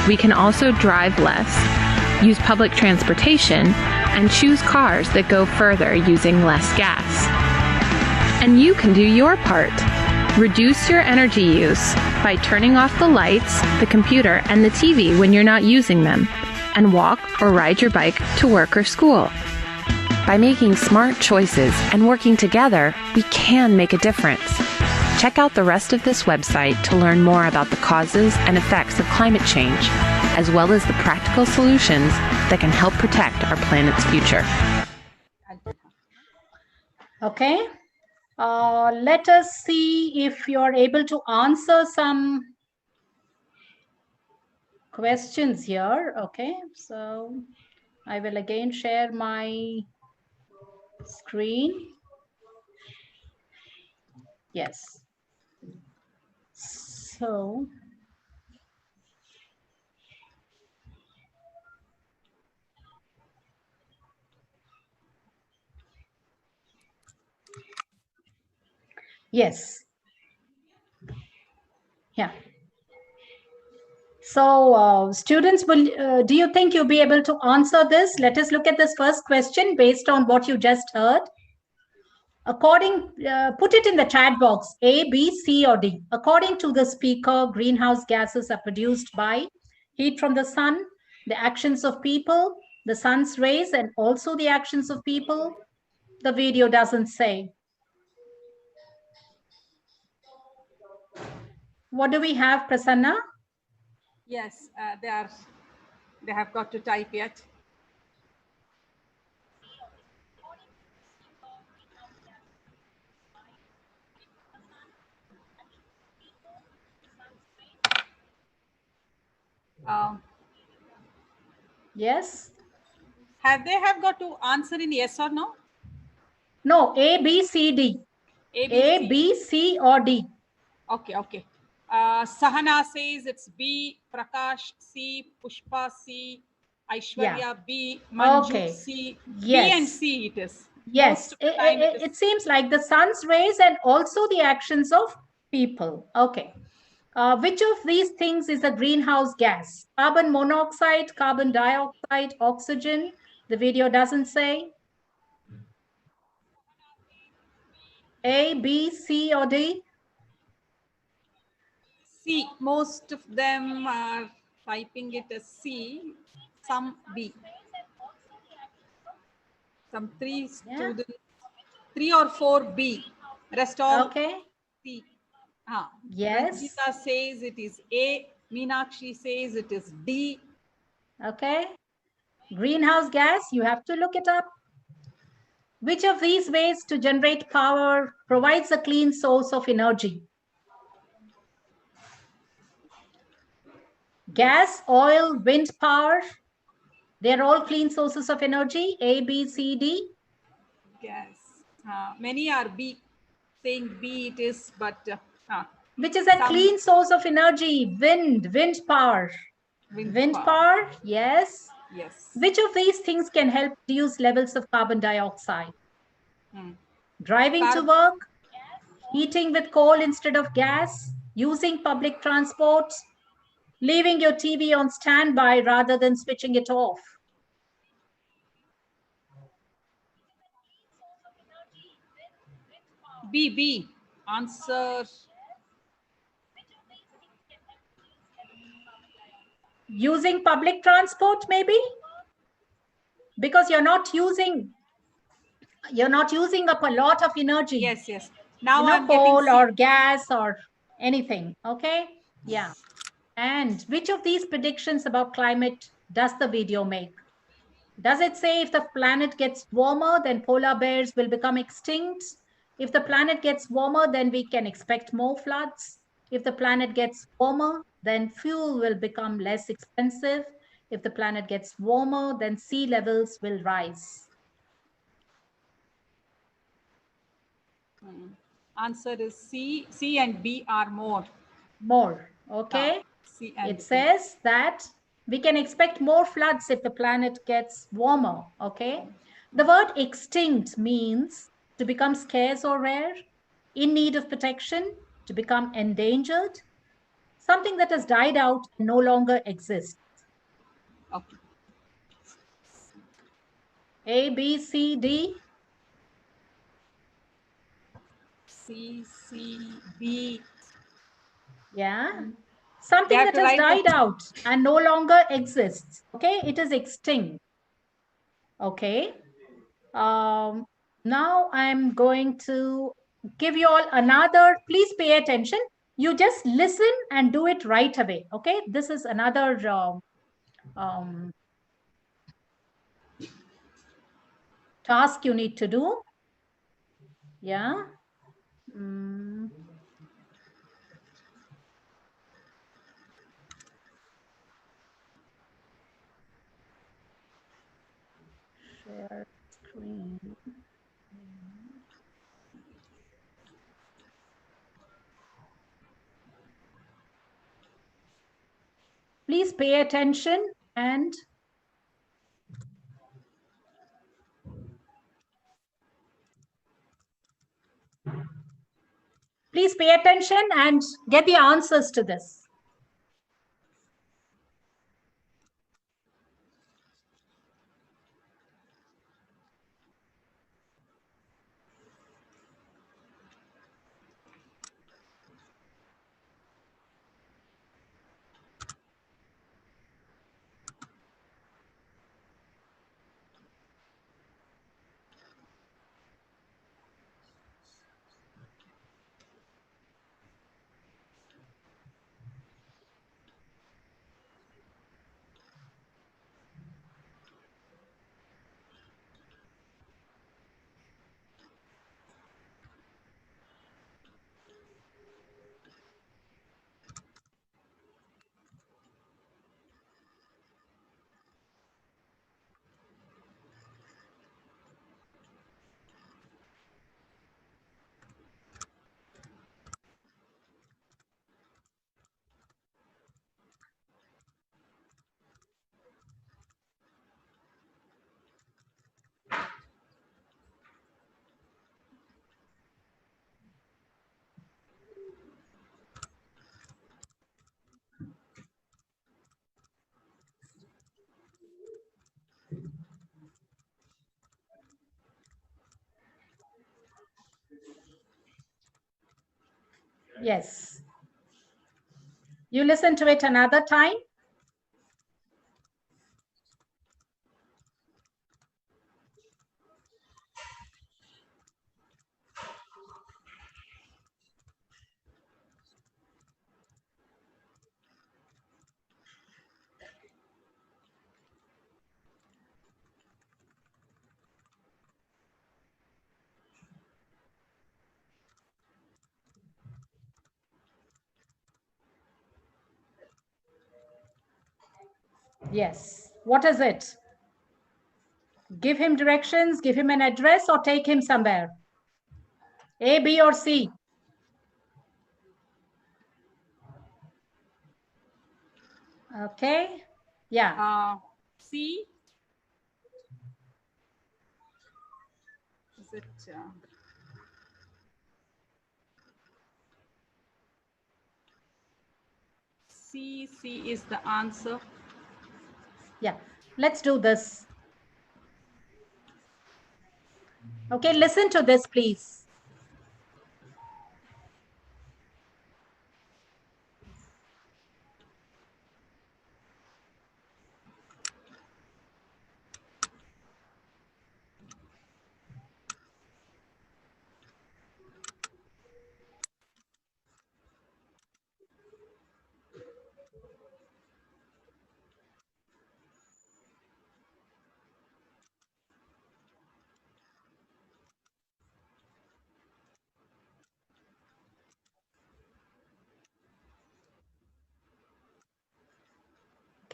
We can also drive less, use public transportation, and choose cars that go further using less gas. And you can do your part. Reduce your energy use by turning off the lights, the computer, and the TV when you're not using them, and walk or ride your bike to work or school. By making smart choices and working together, we can make a difference. Check out the rest of this website to learn more about the causes and effects of climate change, as well as the practical solutions that can help protect our planet's future. Okay. Let us see if you're able to answer some questions here. Okay, so I will again share my screen. Yes. So yes. Yeah. So students, do you think you'll be able to answer this? Let us look at this first question based on what you just heard. Put it in the chat box, A, B, C, or D. According to the speaker, greenhouse gases are produced by heat from the sun, the actions of people, the sun's rays, and also the actions of people. The video doesn't say. What do we have, Prasanna? Yes, they have got to type yet. Yes. They have got to answer in yes or no? No, A, B, C, D. A, B, C, or D. Okay, okay. Sahana says it's B, Prakash C, Pushpa C, Aishwarya B, Manju Okay. C, B and Yes. C it is. Yes. Most of the time it is. It seems like the sun's rays and also the actions of people. Okay. Which of these things is a greenhouse gas? Carbon monoxide, carbon dioxide, oxygen? The video doesn't say. A, B, C, or D? C. Most of them are typing it as C, some B. Some three students, 3 or 4 B. Rest all Okay. C. Ah, Yes. Ranjita says it is A. Meenakshi says it is D. Okay. Greenhouse gas, you have to look it up. Which of these ways to generate power provides a clean source of energy? Gas, oil, wind power, they're all clean sources of energy. A, B, C, D. Yes. Many are B, saying B it is, but Which is a clean source of energy? Wind power. Wind power, yes. Yes. Which of these things can help reduce levels of carbon dioxide? Driving to work, heating with coal instead of gas, using public transport, leaving your TV on standby rather than switching it off. B. Answer. Using public transport, maybe? Because you're not using up a lot of energy. Yes. Now I'm getting coal C. or gas or anything. Okay. Yeah. And which of these predictions about climate does the video make? Does it say if the planet gets warmer, then polar bears will become extinct? If the planet gets warmer, then we can expect more floods. If the planet gets warmer, then fuel will become less expensive. If the planet gets warmer, then sea levels will rise. Answer is C. C and B are more. More, okay? C and It says that we can expect more floods if the planet gets warmer, okay? The word extinct means to become scarce or rare, in need of protection, to become endangered, something that has died out and no longer exists. Okay. A, B, C, D. C, B. Yeah. Something that has died out and no longer exists. Okay. It is extinct. Okay. Now I'm going to give you all another, please pay attention. You just listen and do it right away. Okay. This is another task you need to do. Yeah. Share screen. Please pay attention and please pay attention and get the answers to this. Yes. You listen to it another time. Yes. What is it? Give him directions, give him an address, or take him somewhere. A, B, or C? Okay. Yeah. C. Is it? C is the answer. Yeah. Let's do this. Okay, listen to this, please.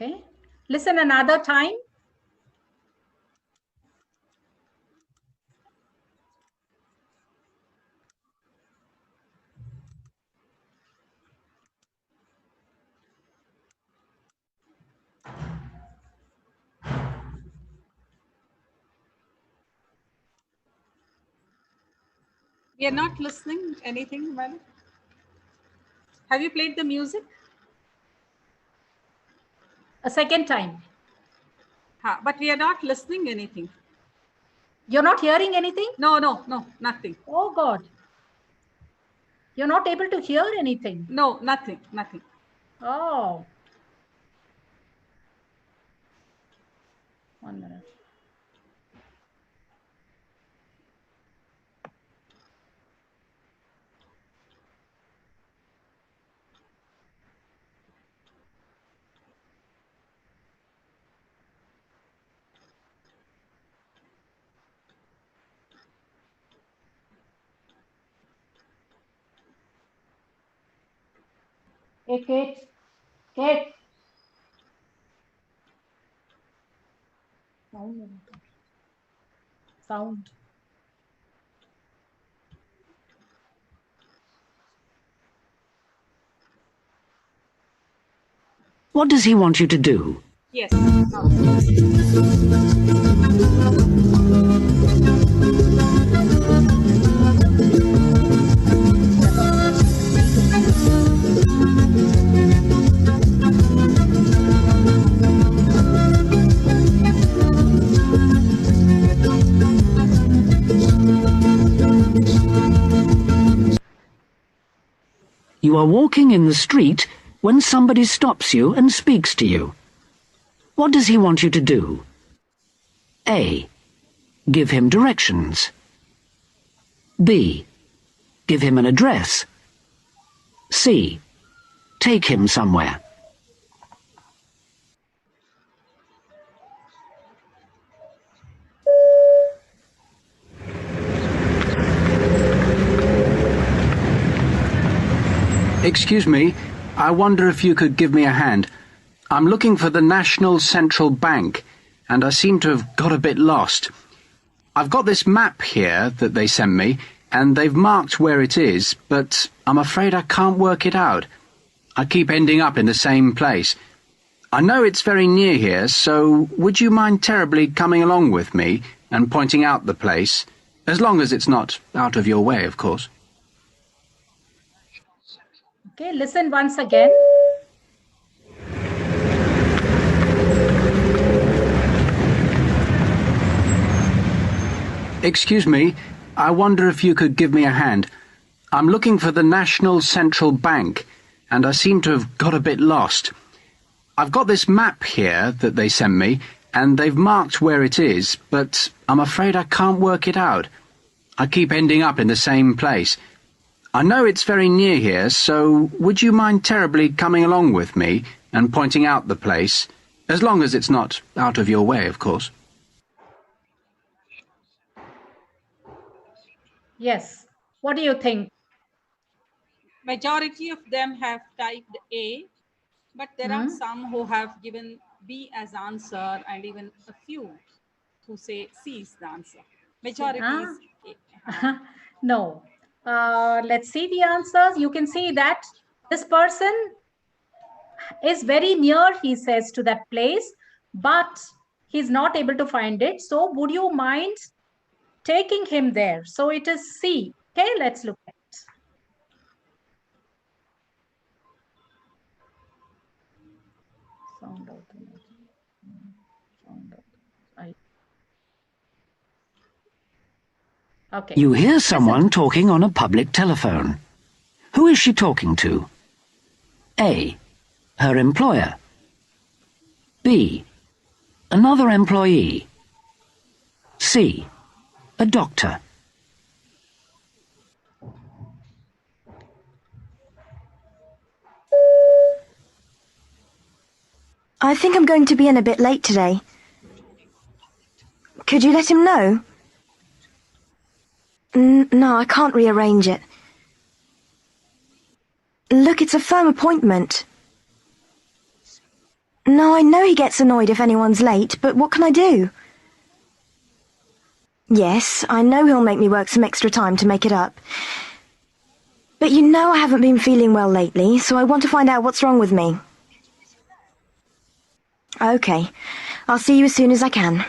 Okay. Listen another time. We are not listening anything, Malik. Have you played the music? A second time. But we are not listening anything. You're not hearing anything? No, nothing. Oh, God. You're not able to hear anything? No, nothing. Oh. 1 minute. Hey, Kate. Kate. Sound. What does he want you to do? Yes. You are walking in the street when somebody stops you and speaks to you. What does he want you to do? A. Give him directions. B. Give him an address. C. Take him somewhere. Excuse me, I wonder if you could give me a hand. I'm looking for the National Central Bank, and I seem to have got a bit lost. I've got this map here that they sent me, and they've marked where it is, but I'm afraid I can't work it out. I keep ending up in the same place. I know it's very near here, so would you mind terribly coming along with me and pointing out the place? As long as it's not out of your way, of course. Okay, listen once again. Excuse me, I wonder if you could give me a hand. I'm looking for the National Central Bank, and I seem to have got a bit lost. I've got this map here that they sent me, and they've marked where it is, but I'm afraid I can't work it out. I keep ending up in the same place. I know it's very near here, so would you mind terribly coming along with me and pointing out the place? As long as it's not out of your way, of course. Yes. What do you think? Majority of them have typed A, but there are some who have given B as answer, and even a few who say C is the answer. Majority is A. No. Let's see the answers. You can see that this person is very near, he says, to that place, but he's not able to find it. So would you mind taking him there? So it is C. Okay, let's look at it. Sound out. Sound out. Okay. You hear someone talking on a public telephone. Who is she talking to? A. Her employer. B. Another employee. C. A doctor. I think I'm going to be in a bit late today. Could you let him know? No, I can't rearrange it. Look, it's a firm appointment. No, I know he gets annoyed if anyone's late, but what can I do? Yes, I know he'll make me work some extra time to make it up. But you know I haven't been feeling well lately, so I want to find out what's wrong with me. Okay, I'll see you as soon as I can.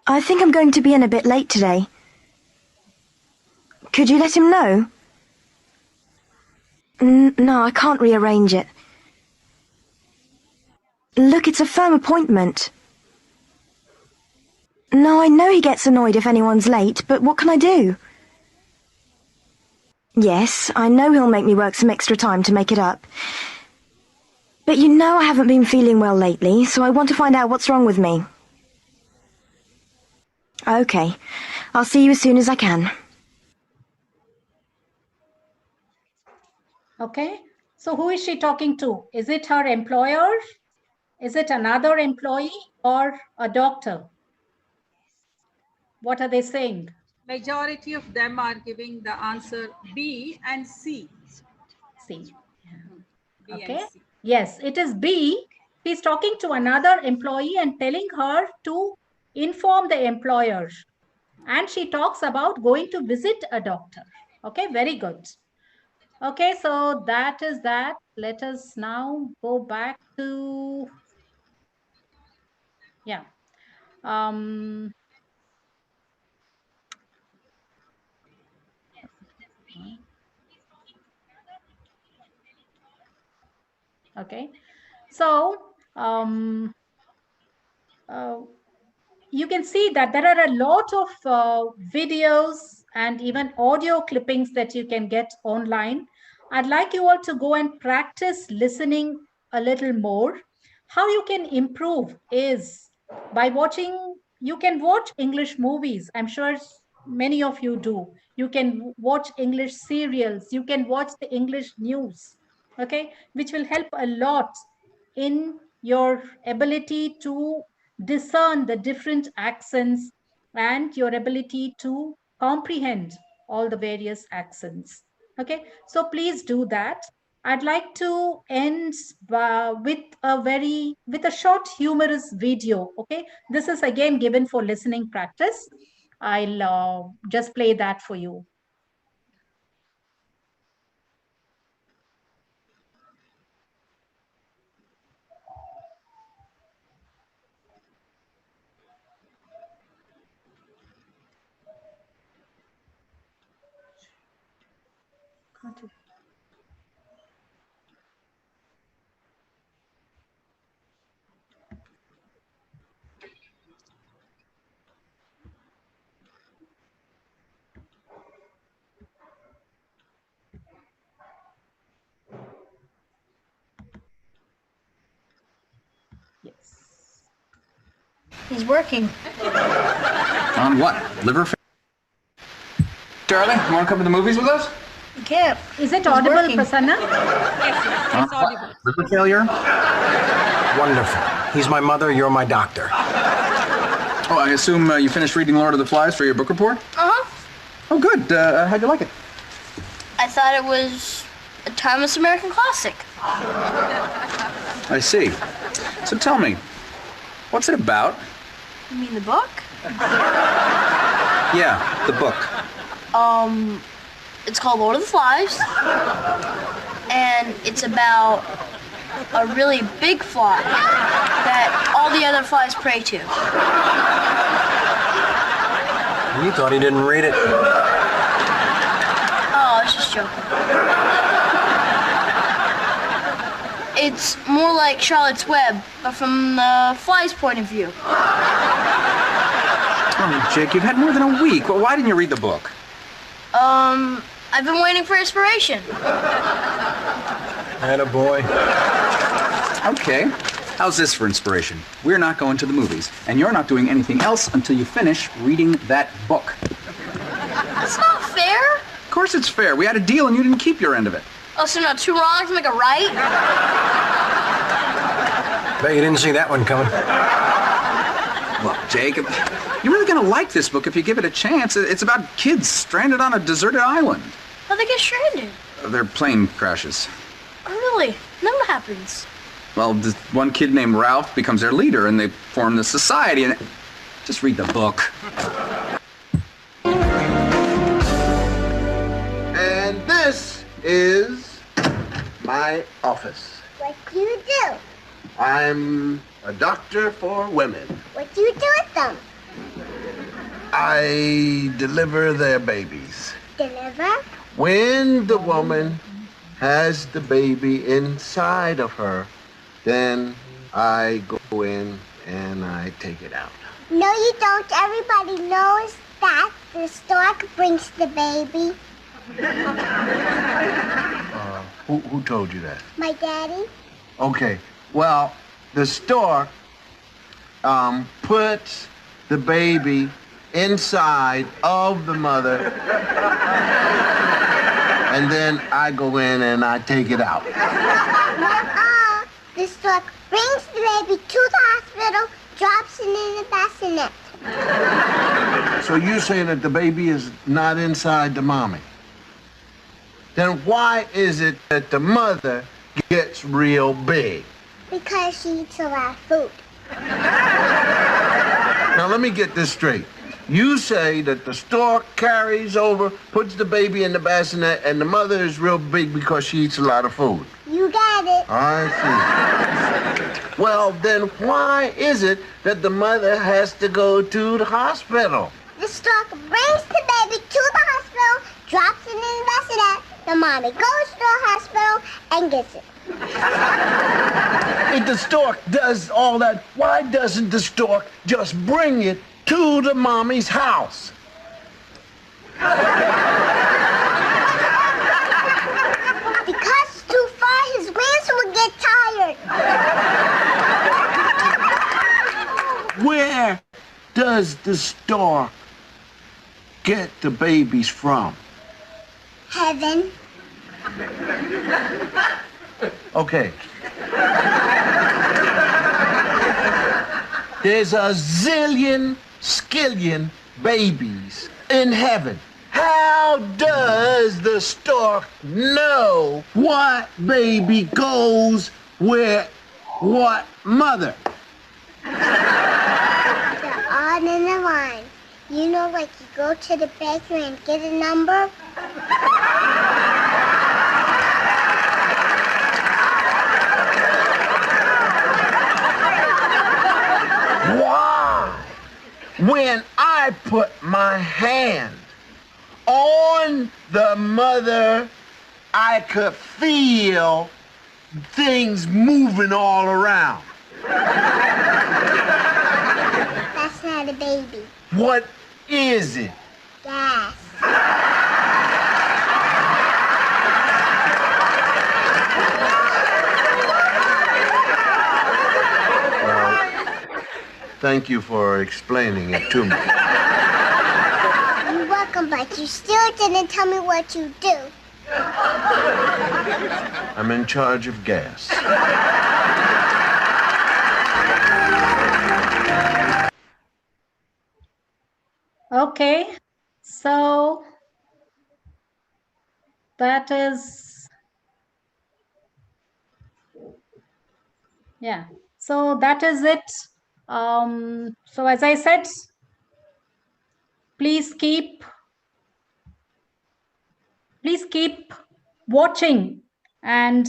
I think I'm going to be in a bit late today. Could you let him know? No, I can't rearrange it. Look, it's a firm appointment. No, I know he gets annoyed if anyone's late, but what can I do? Yes, I know he'll make me work some extra time to make it up. But you know I haven't been feeling well lately, so I want to find out what's wrong with me. Okay, I'll see you as soon as I can. Okay, so who is she talking to? Is it her employer? Is it another employee or a doctor? What are they saying? Majority of them are giving the answer B and C. C. B Okay. and C. Yes, it is B. He's talking to another employee and telling her to inform the employer. And she talks about going to visit a doctor. Okay, very good. Okay, so that is that. Let us now go back to, yeah. Okay, so you can see that there are a lot of videos and even audio clippings that you can get online. I'd like you all to go and practice listening a little more. How you can improve is by watching, you can watch English movies. I'm sure many of you do. You can watch English serials. You can watch the English news, okay, which will help a lot in your ability to discern the different accents and your ability to comprehend all the various accents. Okay, so please do that. I'd like to end with a short humorous video. Okay, this is again given for listening practice. I'll just play that for you. Yes. He's working. On what? Liver failure? Charlie, you want to come to the movies with us? He can't. Is it He's audible, working. Prasanna? Yes, it's audible. Liver failure? Wonderful. He's my mother, you're my doctor. Oh, I assume you finished reading Lord of the Flies for your book report? Uh-huh. Oh, good. How'd you like it? I thought it was a timeless American classic. I see. So tell me, what's it about? You mean the book? Yeah, the book. It's called Lord of the Flies. And it's about a really big fly that all the other flies pray to. You thought he didn't read it. Oh, I was just joking. It's more like Charlotte's Web, but from the fly's point of view. Oh, Jake, you've had more than a week. Well, why didn't you read the book? I've been waiting for inspiration. Attaboy. Okay. How's this for inspiration? We're not going to the movies, and you're not doing anything else until you finish reading that book. That's not fair. Of course it's fair. We had a deal and you didn't keep your end of it. Oh, so now 2 wrongs make a right? Bet you didn't see that one coming. Look, Jake, you're really going to like this book if you give it a chance. It's about kids stranded on a deserted island. How'd they get stranded? Their plane crashes. Oh, really? Then what happens? Well, this one kid named Ralph becomes their leader, and they form this society, and... Just read the book. And this is my office. What do you do? I'm a doctor for women. What do you do with them? I deliver their babies. Deliver? When the woman has the baby inside of her, then I go in and I take it out. No, you don't. Everybody knows that the stork brings the baby. Who told you that? My daddy. Okay, well, the stork puts the baby inside of the mother, and then I go in and I take it out. The stork brings the baby to the hospital, drops it in the bassinet. So you say that the baby is not inside the mommy? Then why is it that the mother gets real big? Because she eats a lot of food. Now let me get this straight. You say that the stork carries over, puts the baby in the bassinet, and the mother is real big because she eats a lot of food. You got it. I see. Well, then why is it that the mother has to go to the hospital? The stork brings the baby to the hospital, drops it in the bassinet. The mommy goes to the hospital and gets it. If the stork does all that, why doesn't the stork just bring it to the mommy's house? Because it's too far, his wings will get tired. Where does the stork get the babies from? Heaven. Okay. There's a zillion, skillion babies in heaven. How does the stork know what baby goes with what mother? They're all in a line. You know, like you go to the bakery and get a number? Why? When I put my hand on the mother, I could feel things moving all around. That's not a baby. What is it? Gas. Thank you for explaining it to me. You're welcome, but you still didn't tell me what you do. I'm in charge of gas. Okay, so that is, yeah, so that is it. So as I said, please keep watching and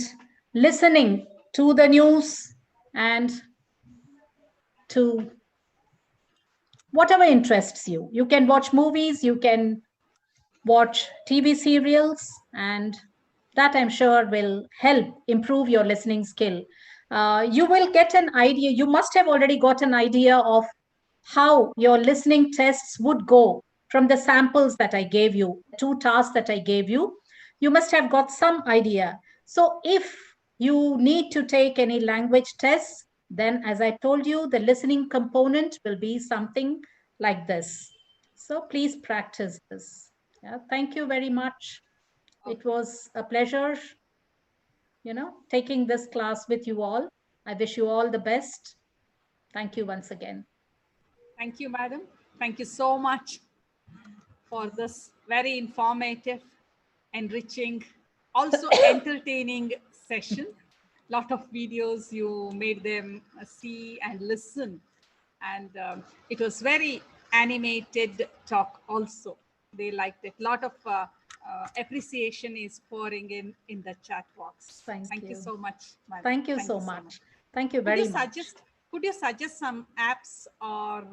listening to the news and to whatever interests you. You can watch movies, you can watch TV serials, and that I'm sure will help improve your listening skill. You will get an idea, you must have already got an idea of how your listening tests would go from the samples that I gave you, 2 tasks that I gave you. You must have got some idea. So if you need to take any language tests, then as I told you, the listening component will be something like this. So please practice this. Yeah, thank you very much. It was a pleasure, taking this class with you all. I wish you all the best. Thank you once again. Thank you, madam. Thank you so much for this very informative, enriching, also entertaining session. Lot of videos you made them see and listen. And it was very animated talk also. They liked it. Lot of appreciation is pouring in the chat box. Thank you so much, madam. Thank you so much. Thank you very much. Could you suggest some apps or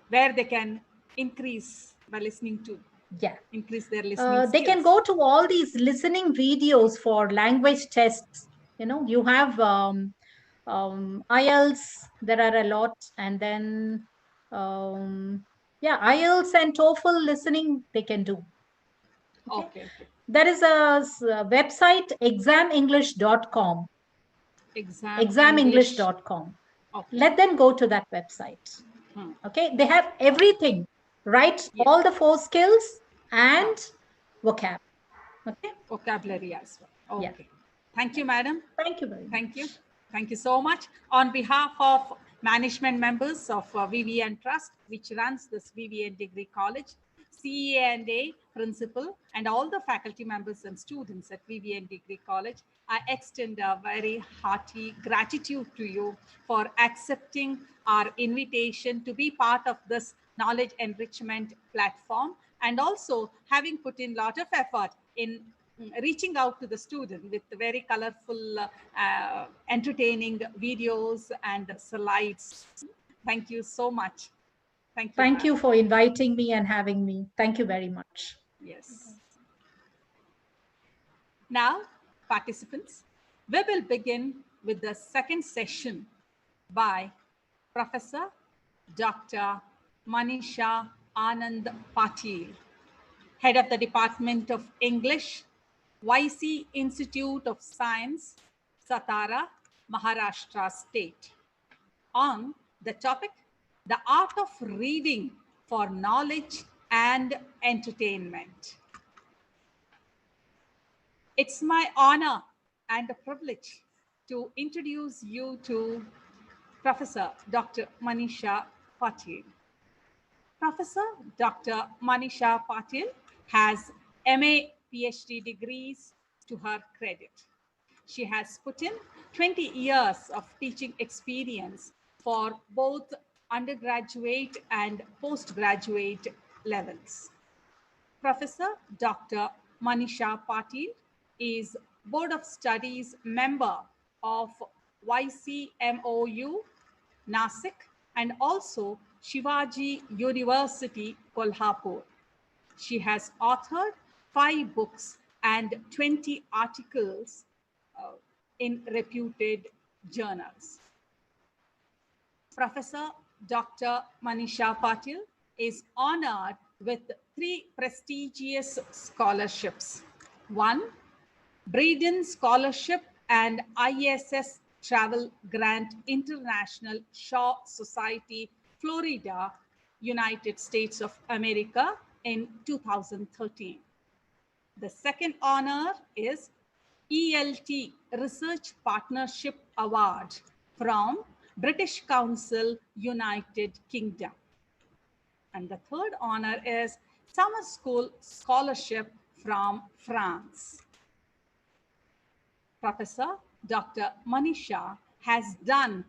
where they can increase by listening to? Yeah. Increase their listening They can go to all these listening videos for language tests. You have IELTS, there are a lot. And then, IELTS and TOEFL listening, they can do. Okay. There is a website, examenglish.com. Examenglish.com. Okay. Let them go to that website. Okay, they have everything, right? Yes. All the 4 skills and vocab. Okay. Vocabulary as well. Okay. Yeah. Thank you, madam. Thank you very much. Thank you. Thank you so much. On behalf of management members of V.V.N. Trust, which runs this V.V.N. Degree College, CEA&A principal, and all the faculty members and students at V.V.N. Degree College, I extend a very hearty gratitude to you for accepting our invitation to be part of this knowledge enrichment platform, and also having put in a lot of effort in reaching out to the student with very colorful, entertaining videos and slides. Thank you so much. Thank you. Thank you for inviting me and having me. Thank you very much. Yes. Now, participants, we will begin with the second session by Professor Dr. Manisha Anand Patil, Head of the Department of English, YC Institute of Science, Satara, Maharashtra State, on the topic, the art of reading for knowledge and entertainment. It's my honor and a privilege to introduce you to Professor Dr. Manisha Patil. Professor Dr. Manisha Patil has MA PhD degrees to her credit. She has put in 20 years of teaching experience for both undergraduate and postgraduate levels. Professor Dr. Manisha Patil is Board of Studies member of YCMOU, Nasik, and also Shivaji University, Kolhapur. She has authored 5 books and 20 articles in reputed journals. Professor Dr. Manisha Patil is honored with 3 prestigious scholarships. 1, V.V.N. Scholarship and ISS Travel Grant International Shaw Society Florida, United States of America in 2013. The second honor is ELT Research Partnership Award from British Council, United Kingdom. And the third honor is Summer School Scholarship from France. Professor Dr. Manisha has gone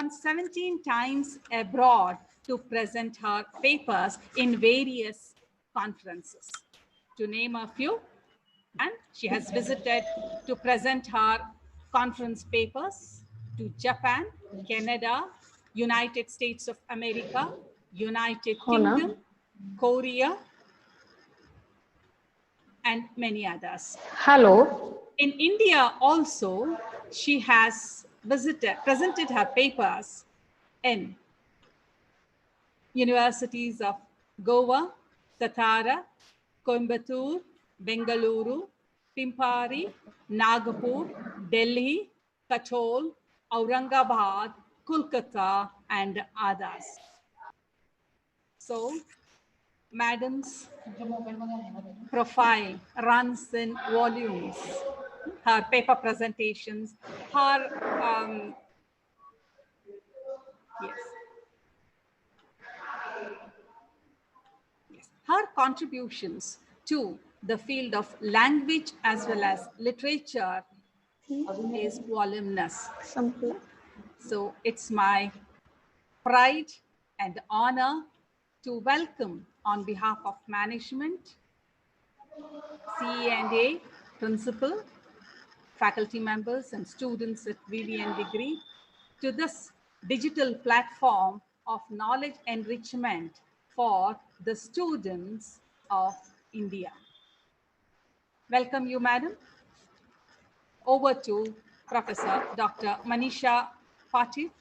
17 times abroad to present her papers in various conferences. To name a few, and she has visited to present her conference papers to Japan, Canada, United States of America, United Kingdom, Korea, and many others. Hello. In India also, she has presented her papers in universities of Goa, Satara, Coimbatore, Bengaluru, Timpari, Nagpur, Delhi, Katol, Aurangabad, Kolkata, and others. So, Madam's profile runs in volumes. Her paper presentations, her her contributions to the field of language as well as literature is voluminous. So it's my pride and honor to welcome on behalf of management, CE&A, principal, faculty members and students at V.V.N degree to this digital platform of knowledge enrichment for the students of India. Welcome you, madam. Over to Professor Dr. Manisha Patil.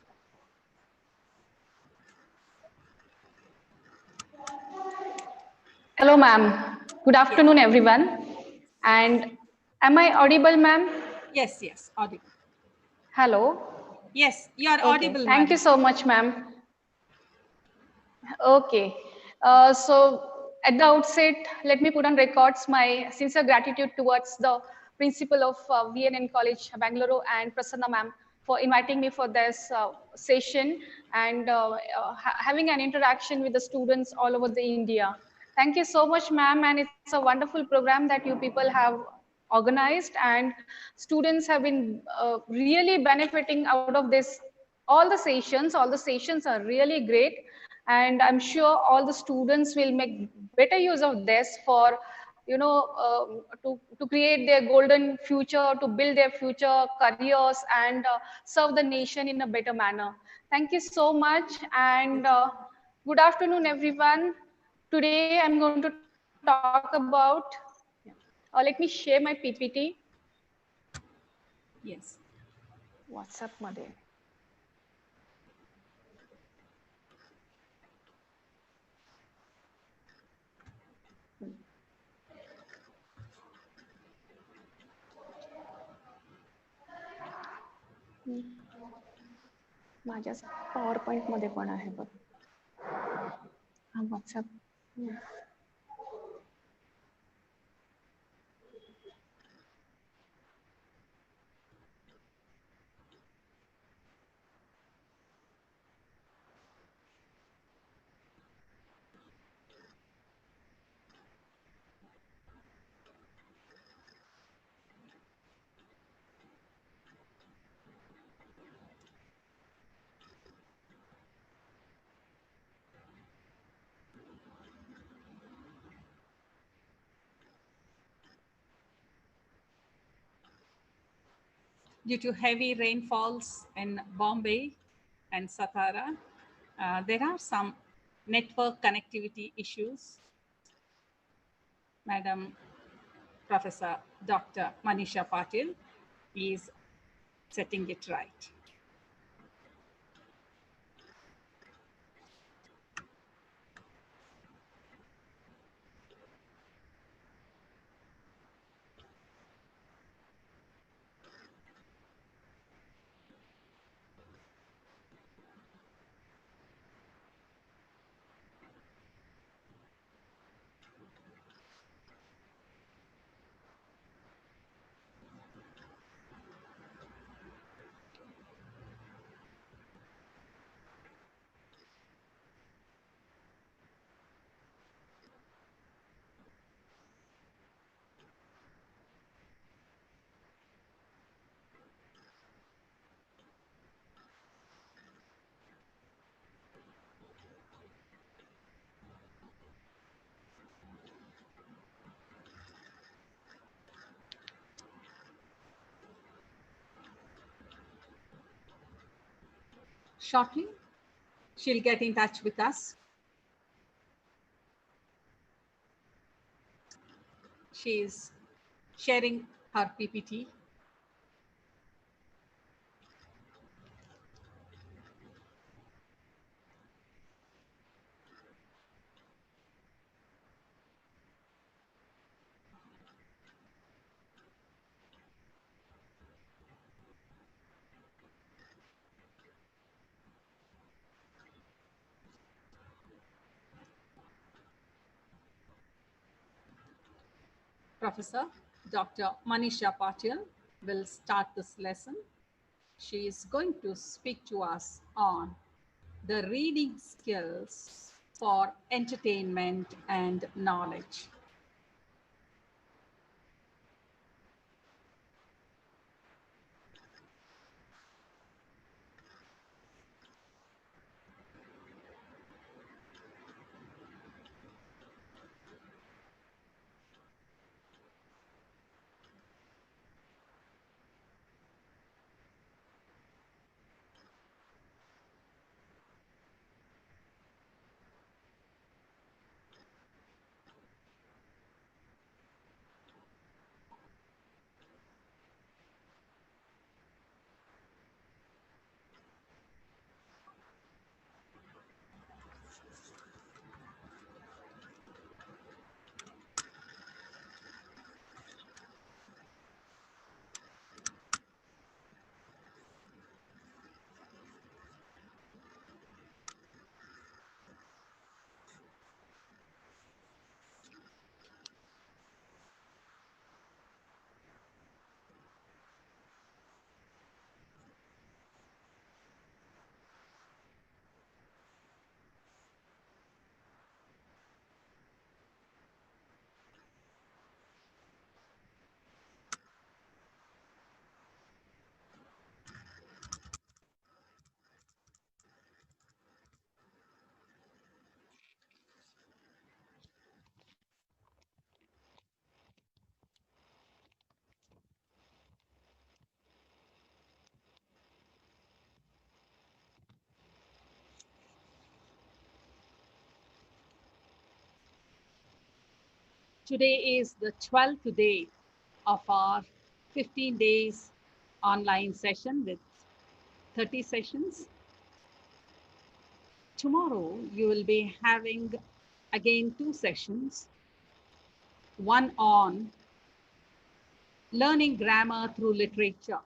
Hello, ma'am. Good afternoon, everyone. And am I audible, ma'am? Yes, audible. Hello. Yes, you are audible, Thank you so much, ma'am. Okay. So at the outset, let me put on records my sincere gratitude towards the principal of V.N College, Bangalore, and Prasanna ma'am for inviting me for this session and having an interaction with the students all over the India. Thank you so much, ma'am, and it's a wonderful program that you people have organized, and students have been really benefiting out of this. All the sessions are really great, and I'm sure all the students will make better use of this for to create their golden future, to build their future careers, and serve the nation in a better manner. Thank you so much, and good afternoon, everyone. Today I'm going to talk about, let me share my PPT. Yes. WhatsApp मध्ये. माझ्या power point मध्ये पण आहे बघ. हा WhatsApp. Due to heavy rainfalls in Bombay and Satara, there are some network connectivity issues. Madam Professor Dr. Manisha Patil is setting it right. shortly. She'll get in touch with us. She is sharing her PPT. Professor Dr. Manisha Patil will start this lesson. She is going to speak to us on the reading skills for entertainment and knowledge. Today is the 12th day of our 15 days online session with 30 sessions. Tomorrow, you will be having again 2 sessions, one on learning grammar through literature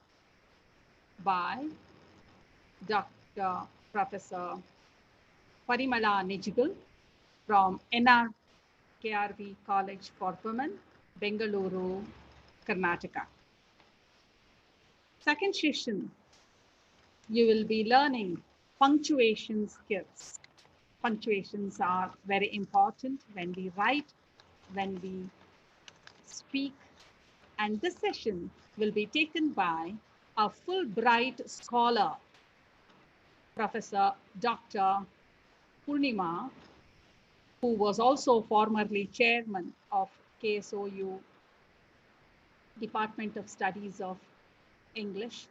by Dr. Professor Parimala Nijigal from NRKRV College for Women, Bengaluru, Karnataka. Second session, you will be learning punctuation skills. Punctuations are very important when we write, when we speak, and this session will be taken by a Fulbright scholar, Professor Dr. Purnima, who was also formerly chairman of KSOU Department of Studies of English,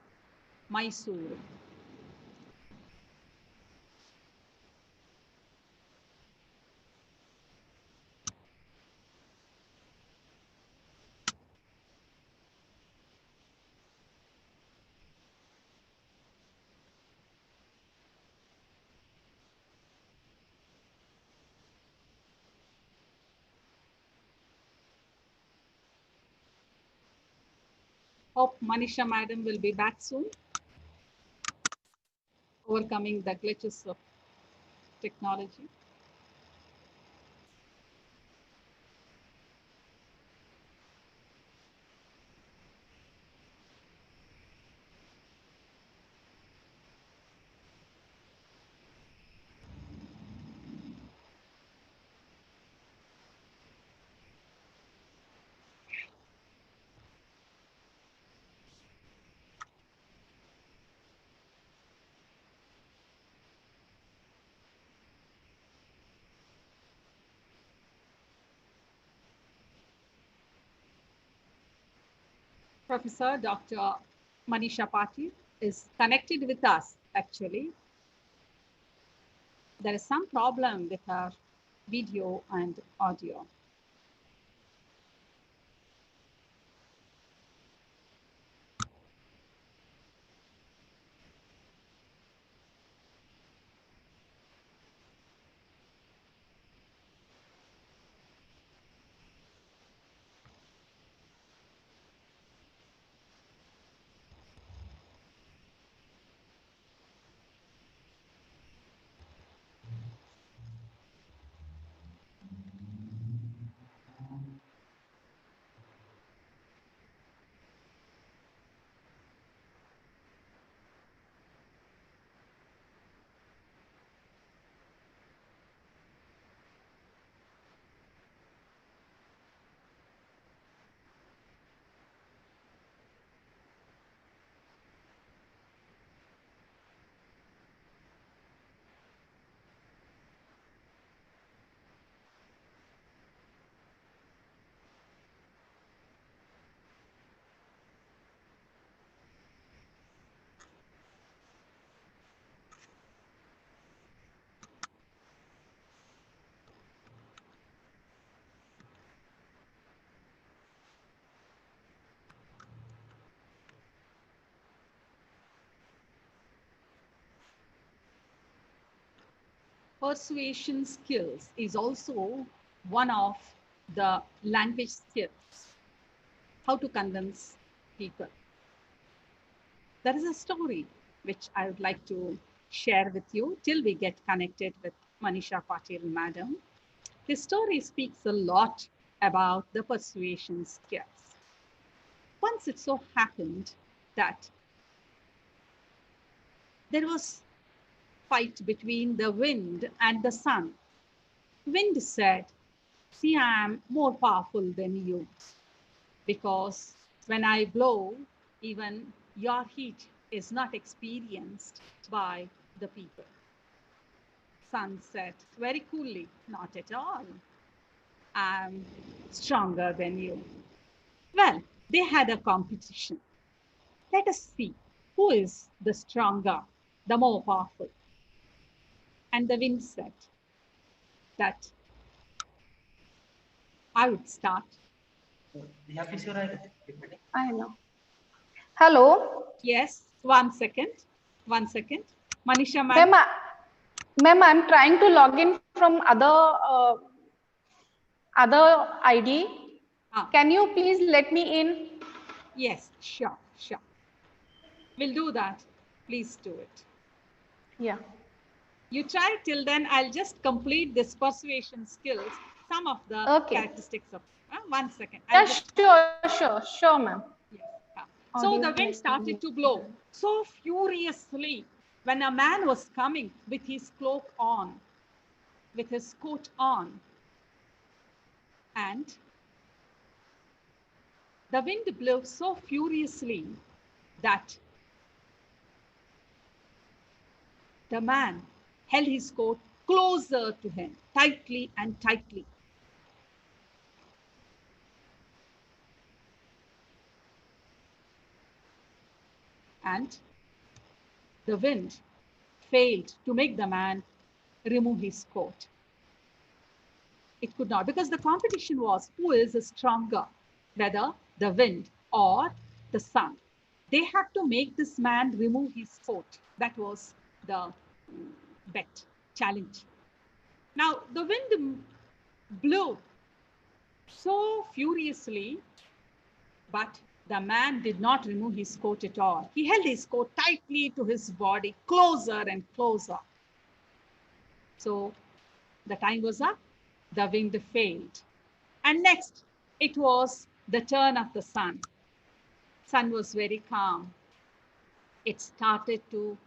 Mysore. Hope Manisha madam will be back soon, overcoming the glitches of technology. Professor Dr. Manisha Patil is connected with us actually. there is some problem with our video and audio. Persuasion skills is also one of the language skills, how to convince people. There is a story which I would like to share with you till we get connected with Manisha Patil madam. This story speaks a lot about the persuasion skills. Once it so happened that there was fight between the wind and the sun. Wind said, "See, I am more powerful than you, because when I blow, even your heat is not experienced by the people." Sun said very coolly, "Not at all. I'm stronger than you." Well, they had a competition. Let us see who is the stronger, the more powerful. And the wind said that I would start. I know. Hello. Yes, 1 second. 1 second. Manisha, ma'am. Ma'am, I'm trying to log in from other ID. Can you please let me in? Yes, sure, sure. We'll do that. Please do it. Yeah. You try till then. I'll just complete this persuasion skills, some of the characteristics of 1 second. Yeah, sure, ma'am. Yes. So the wind started to blow so furiously when a man was coming with his cloak on, with his coat on, and the wind blew so furiously that the man held his coat closer to him, tightly and tightly. And the wind failed to make the man remove his coat. It could not, because the competition was who is stronger, whether the wind or the sun. They had to make this man remove his coat. That was the bet, challenge. Now, the wind blew so furiously, but the man did not remove his coat at all. He held his coat tightly to his body, closer and closer. So the time was up, the wind failed. And next, it was the turn of the sun. Sun was very calm. It started to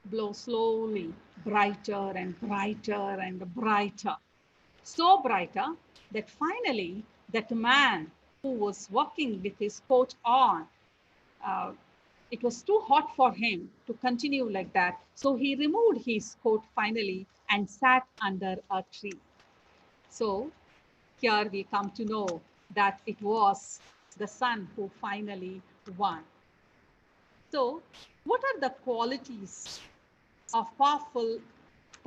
blow slowly, brighter and brighter and brighter. So brighter that finally that man who was walking with his coat on, it was too hot for him to continue like that. So he removed his coat finally and sat under a tree. So here we come to know that it was the sun who finally won. So what are the qualities of powerful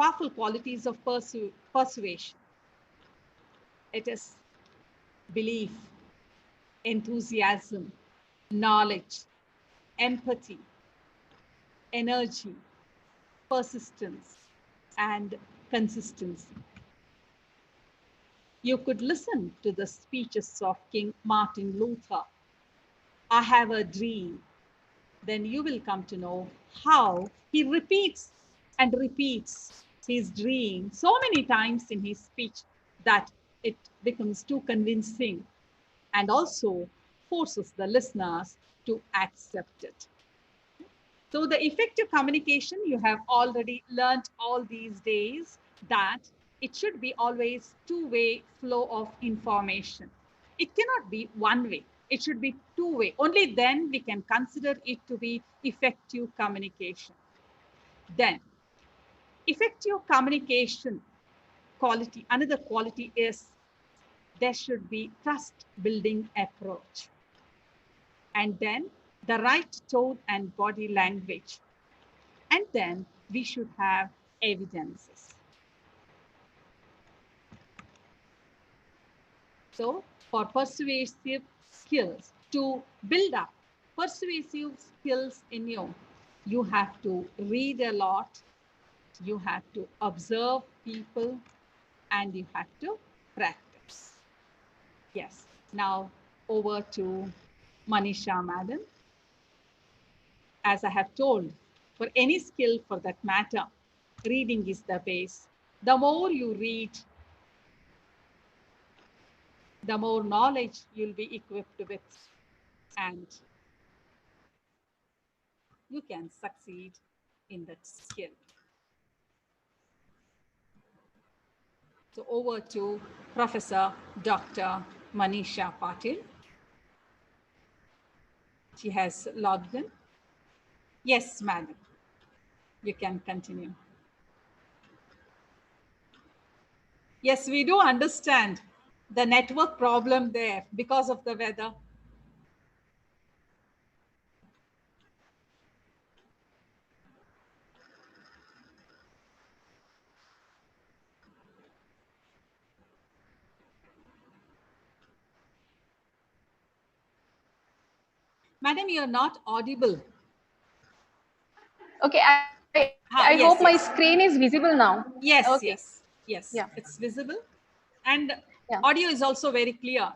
powerful qualities of persuasion. It is belief, enthusiasm, knowledge, empathy, energy, persistence, and consistency. You could listen to the speeches of King Martin Luther. I have a dream. Then you will come to know how he repeats and repeats his dream so many times in his speech that it becomes too convincing and also forces the listeners to accept it. So the effective communication, you have already learned all these days that it should be always two-way flow of information. It cannot be one way. It should be two-way. Only then we can consider it to be effective communication. Then, effective communication quality, another quality is there should be trust-building approach. And then the right tone and body language. And then we should have evidences. So for persuasive skills, to build up persuasive skills in you, you have to read a lot, you have to observe people, and you have to practice. Yes, now over to Manisha Madam. As I have told, for any skill for that matter, reading is the base. The more you read, the more knowledge you'll be equipped with, and you can succeed in that skill. So over to Professor Dr. Manisha Patil. She has logged in. Yes, madam. You can continue. Yes, we do understand the network problem there because of the weather. Madam, you're not audible. Okay, I yes, hope my yes. screen is visible now. Yes, okay. yes, Yeah. it's visible. And yeah. audio is also very clear.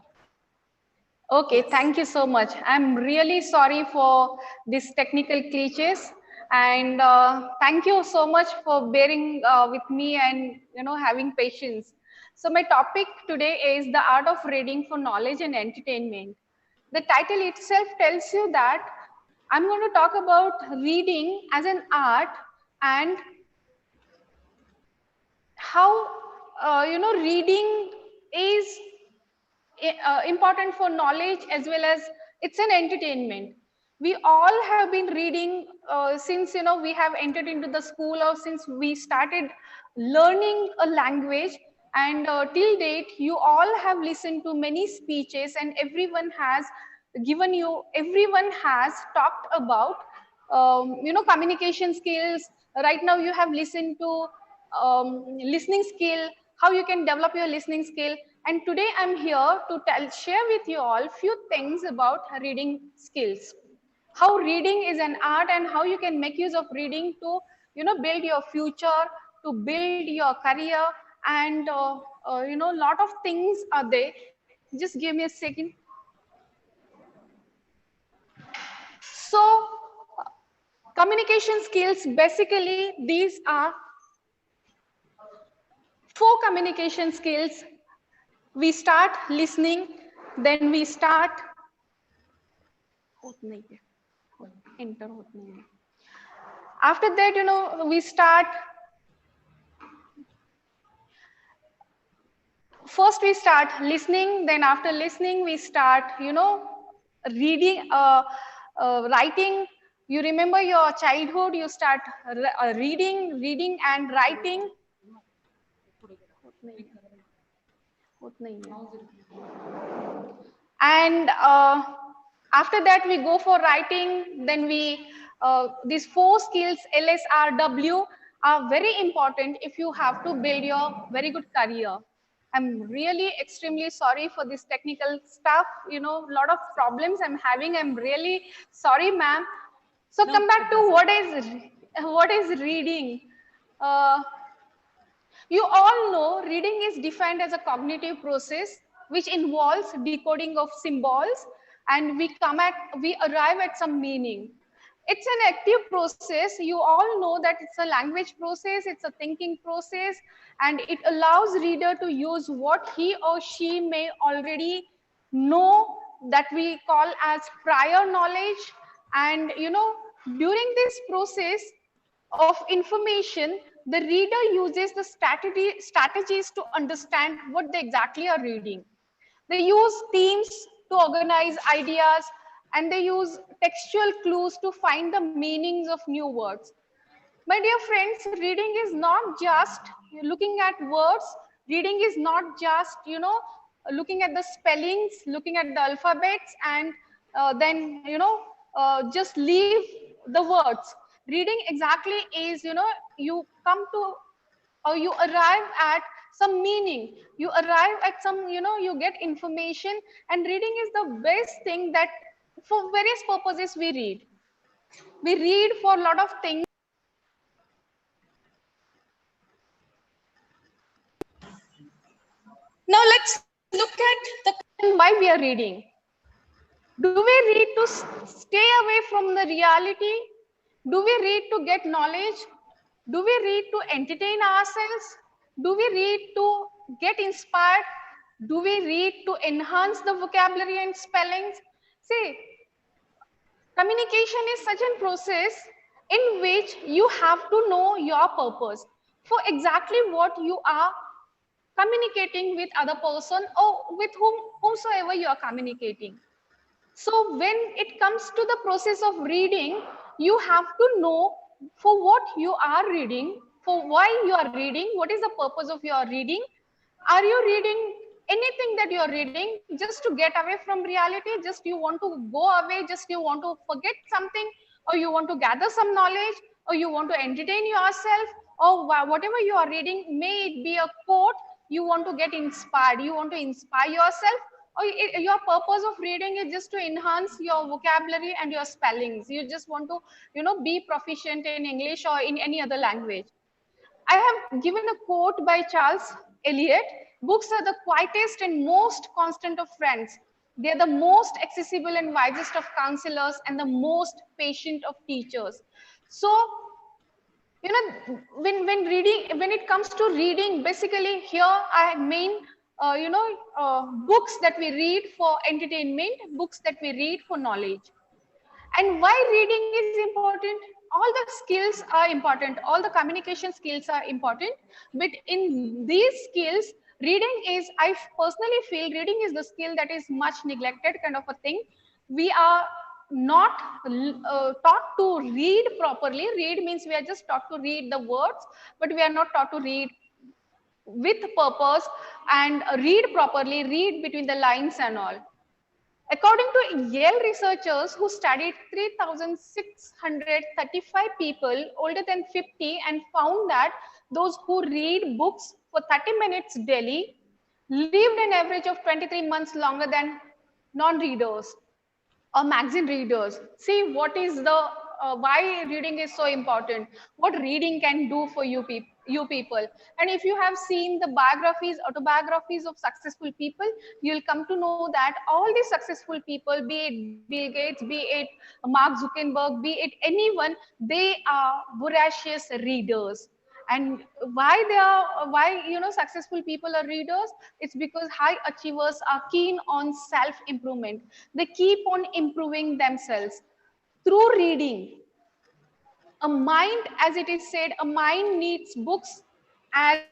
Okay, Yes. Thank you so much. I'm really sorry for these technical glitches, and thank you so much for bearing with me and having patience. So my topic today is the art of reading for knowledge and entertainment. The title itself tells you that I'm going to talk about reading as an art and how reading is important for knowledge as well as it's an entertainment. We all have been reading since we have entered into the school, or since we started learning a language, and till date you all have listened to many speeches, and everyone has talked about communication skills. Right now you have listened to listening skill, how you can develop your listening skill. And today I'm here to share with you all few things about reading skills, how reading is an art and how you can make use of reading to build your future, to build your career, and lot of things are there. Just give me a second. So communication skills, basically these are 4 communication skills. We start listening, then we start enter. After that, we start. First we start listening, then after listening we start reading, writing. You remember your childhood, you start reading and writing. And after that we go for writing. Then we these 4 skills, LSRW, are very important if you have to build your very good career. I'm really extremely sorry for this technical stuff, a lot of problems I'm having. I'm really sorry, ma'am. So come back to what is reading. Uh, you all know reading is defined as a cognitive process which involves decoding of symbols, and we arrive at some meaning. It's an active process. You all know that it's a language process, it's a thinking process, and it allows reader to use what he or she may already know, that we call as prior knowledge. And during this process of information, the reader uses the strategies to understand what they exactly are reading. They use themes to organize ideas, and they use textual clues to find the meanings of new words. My dear friends, reading is not just looking at words. Reading is not just, looking at the spellings, looking at the alphabets, and then, just leave the words. Reading exactly is, you come to, or you arrive at some meaning. You arrive at some, you get information, and reading is the best thing that for various purposes we read. We read for a lot of things. Now let's look at the why we are reading. Do we read to stay away from the reality? Do we read to get knowledge? Do we read to entertain ourselves? Do we read to get inspired? Do we read to enhance the vocabulary and spellings? See, communication is such a process in which you have to know your purpose for exactly what you are communicating with other person, or with whomsoever you are communicating. So when it comes to the process of reading, you have to know for what you are reading, for why you are reading, what is the purpose of your reading. Are you reading anything that you are reading just to get away from reality? Just you want to go away, just you want to forget something, or you want to gather some knowledge, or you want to entertain yourself, or whatever you are reading, may it be a quote, you want to get inspired, you want to inspire yourself, or your purpose of reading is just to enhance your vocabulary and your spellings. You just want to, be proficient in English or in any other language. I have given a quote by Charles Eliot: books are the quietest and most constant of friends. They are the most accessible and wisest of counselors, and the most patient of teachers. So, when it comes to reading, basically here I mean, books that we read for entertainment, books that we read for knowledge. And why reading is important? All the skills are important, all the communication skills are important, but in these skills, reading is, I personally feel, reading is the skill that is much neglected kind of a thing. We are not taught to read properly. Read means we are just taught to read the words, but we are not taught to read with purpose and read properly, read between the lines and all. According to Yale researchers who studied 3,635 people older than 50 and found that those who read books for 30 minutes daily lived an average of 23 months longer than non-readers or magazine readers. See, what is the why reading is so important, what reading can do for you people. And if you have seen the autobiographies of successful people, you'll come to know that all these successful people, be it Bill Gates, be it Mark Zuckerberg, be it anyone, they are voracious readers. And why successful people are readers? It's because high achievers are keen on self improvement. They keep on improving themselves through reading. A mind, as it is said, a mind needs books as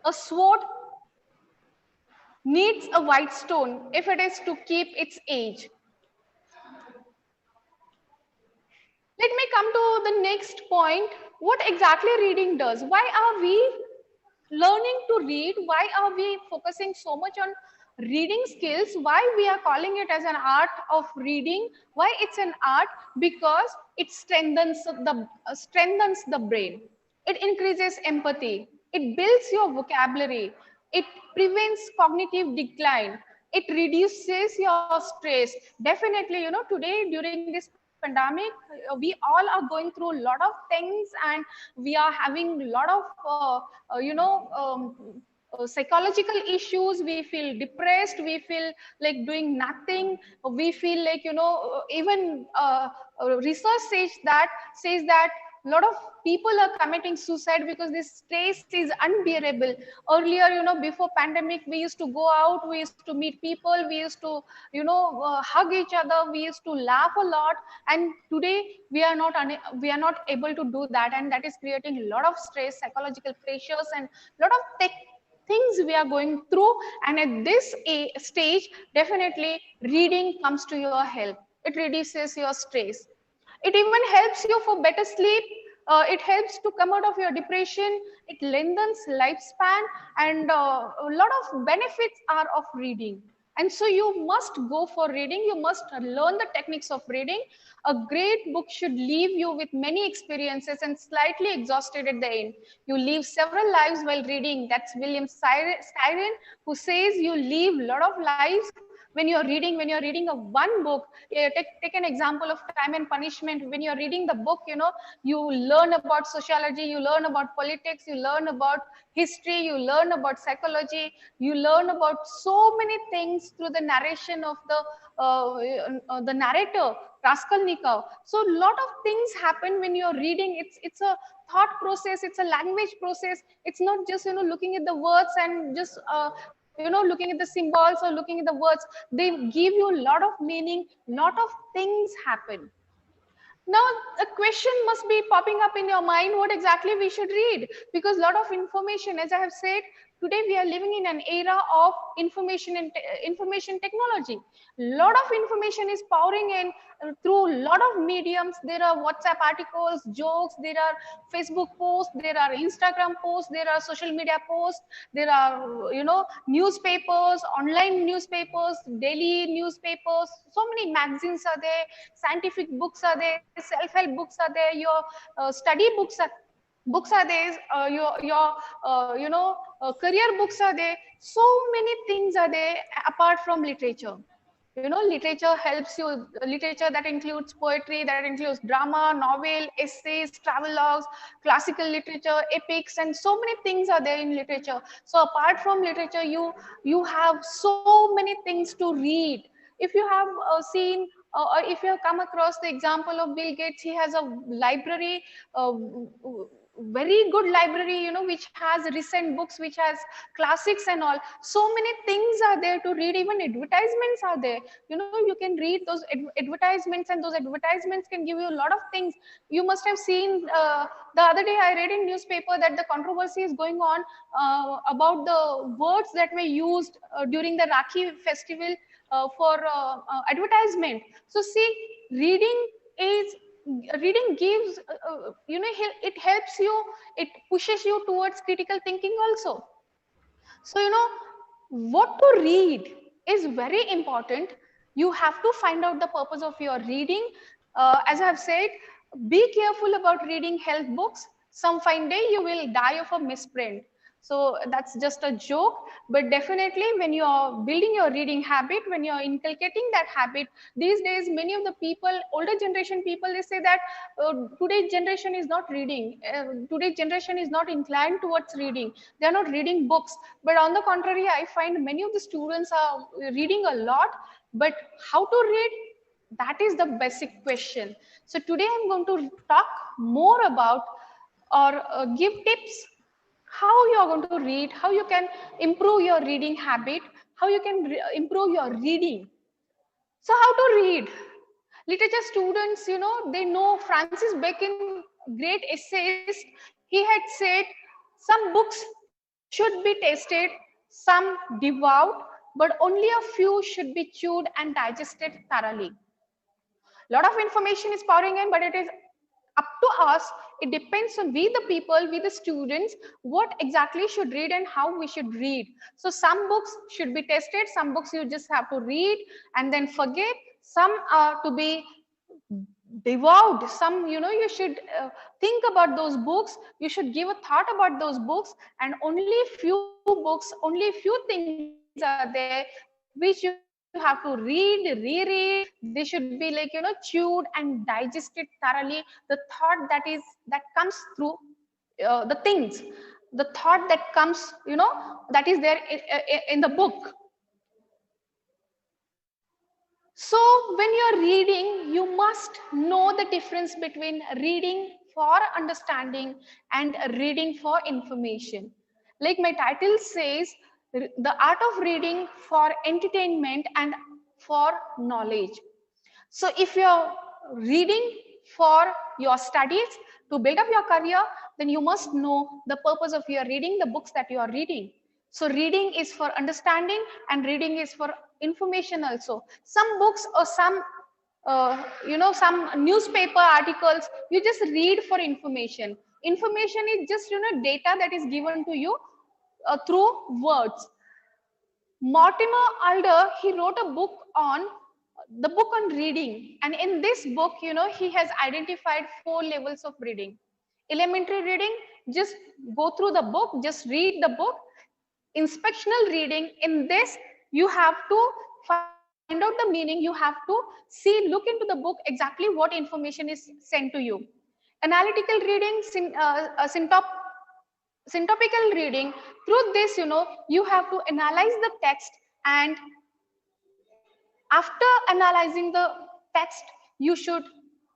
a sword needs a white stone if it is to keep its age. Let me come to the next point. What exactly reading does? Why are we learning to read? Why are we focusing so much on reading skills? Why we are calling it as an art of reading? Why it's an art? Because it strengthens the brain. It increases empathy. It builds your vocabulary. It prevents cognitive decline. It reduces your stress. Definitely, today during this pandemic, we all are going through a lot of things, and we are having a lot of, psychological issues. We feel depressed. We feel like doing nothing. We feel like, even research says that a lot of people are committing suicide because this stress is unbearable. Earlier, before pandemic, we used to go out, we used to meet people, we used to, hug each other, we used to laugh a lot. And today we are not able to do that, and that is creating a lot of stress, psychological pressures, and a lot of things we are going through. And at this stage, definitely reading comes to your help. It reduces your stress. It even helps you for better sleep. It helps to come out of your depression. It lengthens lifespan, and a lot of benefits are of reading. And so you must go for reading. You must learn the techniques of reading. A great book should leave you with many experiences and slightly exhausted at the end. You live several lives while reading. That's William Styron, who says you live a lot of lives when you're reading. When you're reading a one book, take an example of Crime and Punishment. When you're reading the book, you learn about sociology, you learn about politics, you learn about history, you learn about psychology, you learn about so many things through the narration of the narrator, Raskolnikov. So a lot of things happen when you're reading. It's a thought process, it's a language process. It's not just looking at the words and just looking at the symbols or looking at the words. They give you a lot of meaning, lot of things happen. Now, a question must be popping up in your mind, what exactly we should read, because a lot of information, as I have said, today we are living in an era of information and information technology. Lot of information is pouring in through a lot of mediums. There are WhatsApp articles, jokes, there are Facebook posts, there are Instagram posts, there are social media posts, there are, newspapers, online newspapers, daily newspapers, so many magazines are there, scientific books are there, self-help books are there, your study books are there, career books are there. So many things are there apart from literature. Literature helps you. Literature that includes poetry, that includes drama, novel, essays, travelogues, classical literature, epics, and so many things are there in literature. So apart from literature, you have so many things to read. If you have seen or if you have come across the example of Bill Gates, he has a library, very good library, which has recent books, which has classics and all. So many things are there to read. Even advertisements are there. You can read those advertisements, and those advertisements can give you a lot of things. You must have seen the other day I read in newspaper that the controversy is going on about the words that were used during the Rakhi festival for advertisement. So see, reading gives it helps you, it pushes you towards critical thinking also. So what to read is very important. You have to find out the purpose of your reading. As I have said, be careful about reading health books. Some fine day you will die of a misprint. So that's just a joke, but definitely when you're building your reading habit, when you're inculcating that habit, these days many of the people, older generation people, they say that today's generation is not reading. Today's generation is not inclined towards reading. They're not reading books. But on the contrary, I find many of the students are reading a lot. But how to read? That is the basic question. So today I'm going to talk more about or give tips how you are going to read, how you can improve your reading habit, how you can improve your reading. So how to read? Literature students, they know Francis Bacon, great essayist, he had said, some books should be tasted, some devoured, but only a few should be chewed and digested thoroughly. A lot of information is pouring in, but it is up to us. It depends on we the people, we the students, what exactly should read and how we should read. So some books should be tested, some books you just have to read and then forget. Some are to be devoured some, you should think about those books, you should give a thought about those books, and only few books, only few things are there which you have to read, reread. They should be like, chewed and digested thoroughly. The thought that comes through the things, the thought that comes, that is there in the book. So when you're reading, you must know the difference between reading for understanding and reading for information. Like my title says, the art of reading for entertainment and for knowledge. So if you're reading for your studies to build up your career, then you must know the purpose of your reading, the books that you are reading. So reading is for understanding and reading is for information also. Some books or some some newspaper articles, you just read for information. Information is just data that is given to you through words. Mortimer Adler, he wrote a book on reading, and in this book, he has identified 4 levels of reading. Elementary reading, just go through the book, just read the book. Inspectional reading, in this you have to find out the meaning, you have to look into the book exactly what information is sent to you. Analytical reading, syntopical reading, through this you have to analyze the text, and after analyzing the text you should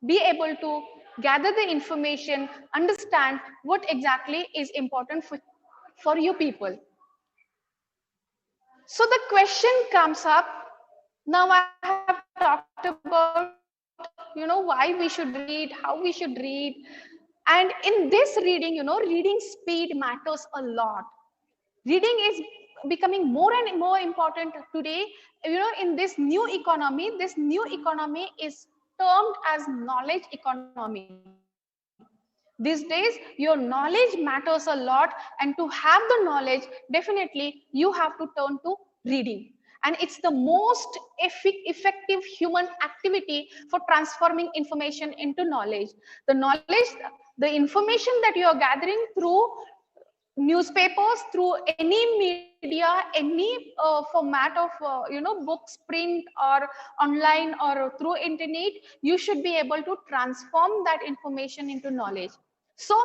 be able to gather the information, understand what exactly is important for you people. So the question comes up, now I have talked about why we should read, how we should read, and in this reading, reading speed matters a lot. Reading is becoming more and more important today, in this new economy is termed as knowledge economy. These days your knowledge matters a lot, and to have the knowledge, definitely you have to turn to reading. And it's the most effective human activity for transforming information into knowledge. The information that you are gathering through newspapers, through any media, any format of books, print or online or through internet, you should be able to transform that information into knowledge. So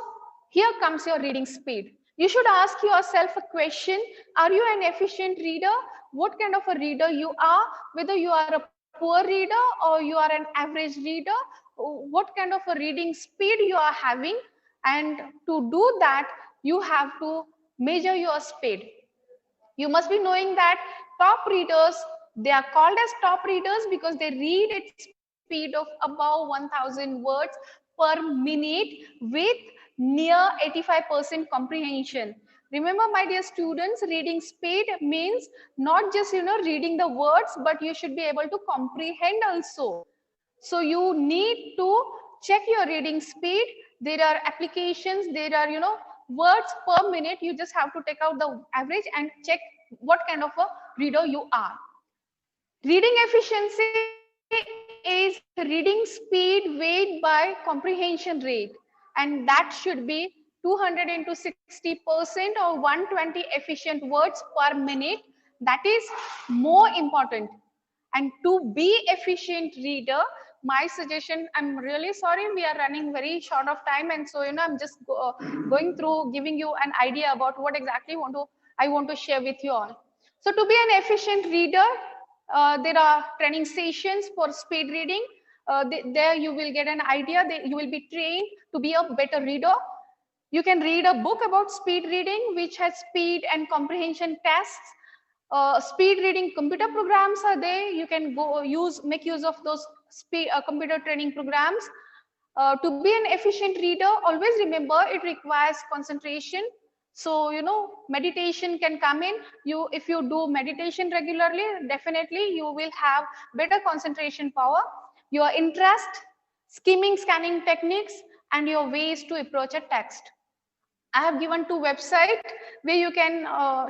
here comes your reading speed. You should ask yourself a question: are you an efficient reader? What kind of a reader you are? Whether you are a poor reader or you are an average reader, what kind of a reading speed you are having, and to do that you have to measure your speed. You must be knowing that top readers, they are called as top readers because they read at speed of above 1000 words per minute with near 85% comprehension. Remember, my dear students, reading speed means not just reading the words, but you should be able to comprehend also. So you need to check your reading speed. There are applications, there are words per minute. You just have to take out the average and check what kind of a reader you are. Reading efficiency is reading speed weighed by comprehension rate, and that should be 200 into 60% or 120 efficient words per minute. That is more important. And to be efficient reader, my suggestion, I'm really sorry, we are running very short of time, and so I'm just going through giving you an idea about what exactly I want to share with you all. So to be an efficient reader, there are training sessions for speed reading. There you will get an idea, you will be trained to be a better reader. You can read a book about speed reading, which has speed and comprehension tests. Speed reading computer programs are there. You can make use of those computer training programs. To be an efficient reader, always remember it requires concentration. So meditation can come in. If you do meditation regularly, definitely you will have better concentration power. Your interest, skimming, scanning techniques, and your ways to approach a text. I have given 2 websites where you can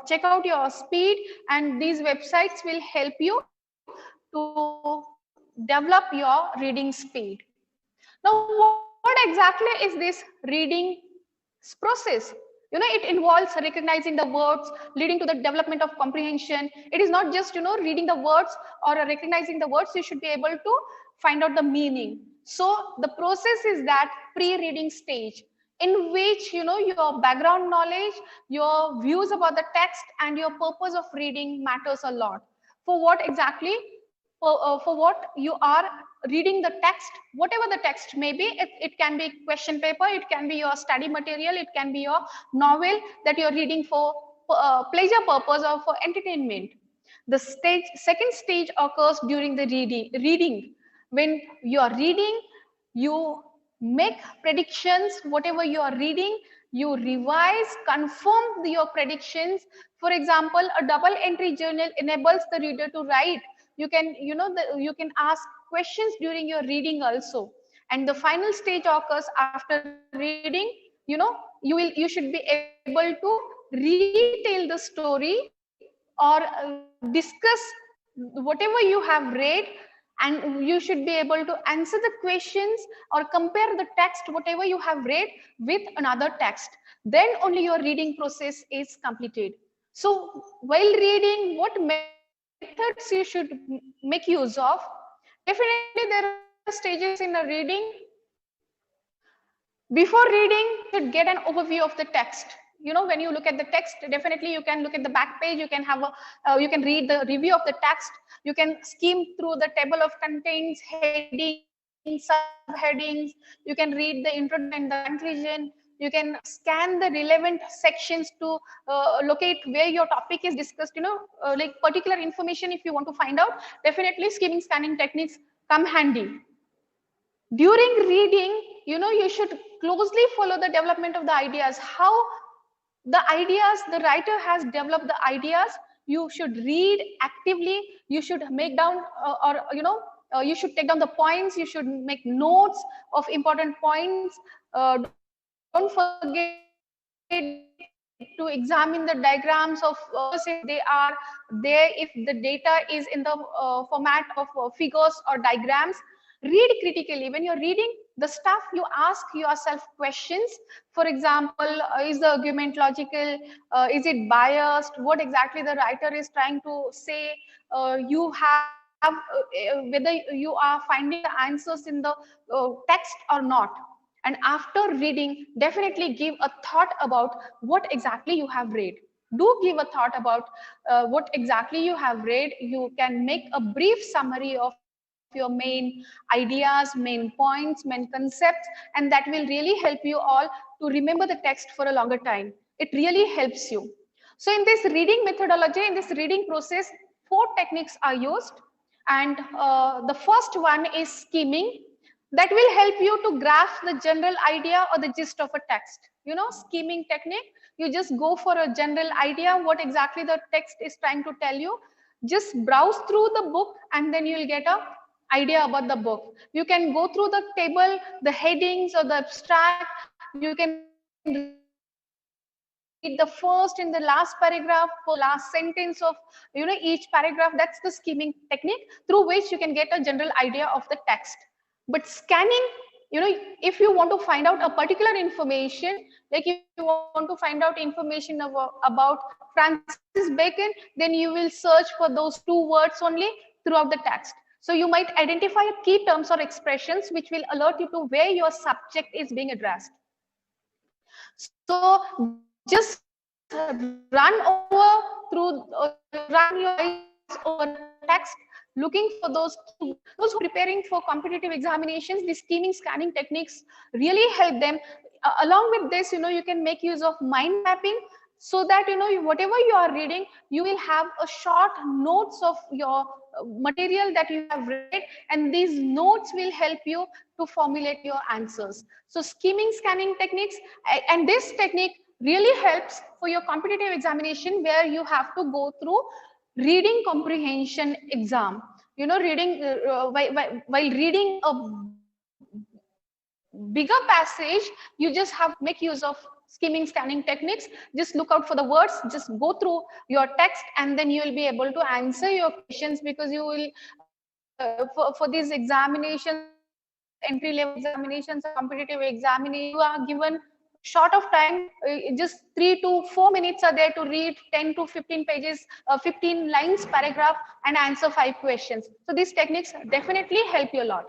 check out your speed, and these websites will help you to develop your reading speed. Now, what exactly is this reading process? It involves recognizing the words, leading to the development of comprehension. It is not just, reading the words or recognizing the words. You should be able to find out the meaning. So the process is that pre-reading stage in which, your background knowledge, your views about the text and your purpose of reading matters a lot. For what exactly? For what you are reading the text, whatever the text may be. It can be question paper, it can be your study material, it can be your novel that you're reading for pleasure purpose or for entertainment. The second stage occurs during the reading. When you are reading, you make predictions. Whatever you are reading, you revise, confirm your predictions. For example, a double entry journal enables the reader to write. You can, you can ask questions during your reading also. And the final stage occurs after reading. You should be able to retell the story or discuss whatever you have read, and you should be able to answer the questions or compare the text whatever you have read with another text. Then only your reading process is completed. So while reading, what methods you should make use of? Definitely there are stages in the reading. Before reading, you should get an overview of the text. When you look at the text, definitely you can look at the back page, you can have you can read the review of the text, you can skim through the table of contents, headings, subheadings, you can read the introduction and the conclusion, you can scan the relevant sections to locate where your topic is discussed, like particular information if you want to find out. Definitely skimming scanning techniques come handy. During reading, you should closely follow the development of the ideas, how the writer has developed the ideas. You should read actively, you should make down you should take down the points, you should make notes of important points. Don't forget to examine the diagrams of figures if they are there, if the data is in the format of figures or diagrams. Read critically. When you're reading the stuff, you ask yourself questions. For example, is the argument logical? Is it biased? What exactly the writer is trying to say? You have whether you are finding the answers in the text or not. And after reading, definitely give a thought about what exactly you have read. Do give a thought about what exactly you have read. You can make a brief summary of your main ideas, main points, main concepts, and that will really help you all to remember the text for a longer time. It really helps you. So in this reading methodology, in this reading process, 4 techniques are used. And the first one is skimming. That will help you to grasp the general idea or the gist of a text. Skimming technique, you just go for a general idea, what exactly the text is trying to tell you. Just browse through the book and then you'll get a idea about the book. You can go through the table, the headings or the abstract. You can read the first and the last paragraph, for last sentence of each paragraph. That's the skimming technique through which you can get a general idea of the text. But scanning, if you want to find out a particular information, like if you want to find out information about Francis Bacon, then you will search for those 2 words only throughout the text. So you might identify key terms or expressions which will alert you to where your subject is being addressed. So just run your eyes over the text, looking for those keywords. Those who are preparing for competitive examinations, these skimming scanning techniques really help them. Along with this, you can make use of mind mapping, so that whatever you are reading, you will have a short notes of your material that you have read, and these notes will help you to formulate your answers. So skimming scanning techniques, and this technique really helps for your competitive examination, where you have to go through reading comprehension exam. Reading while reading a bigger passage, you just have to make use of skimming scanning techniques. Just look out for the words, just go through your text, and then you will be able to answer your questions, because you will for these examinations or for these competitive examinations, entry level examinations or competitive examination, you are given short of time, just 3 to 4 minutes are there to read 10 to 15 pages, 15 lines paragraph and answer 5 questions. So these techniques definitely help you a lot.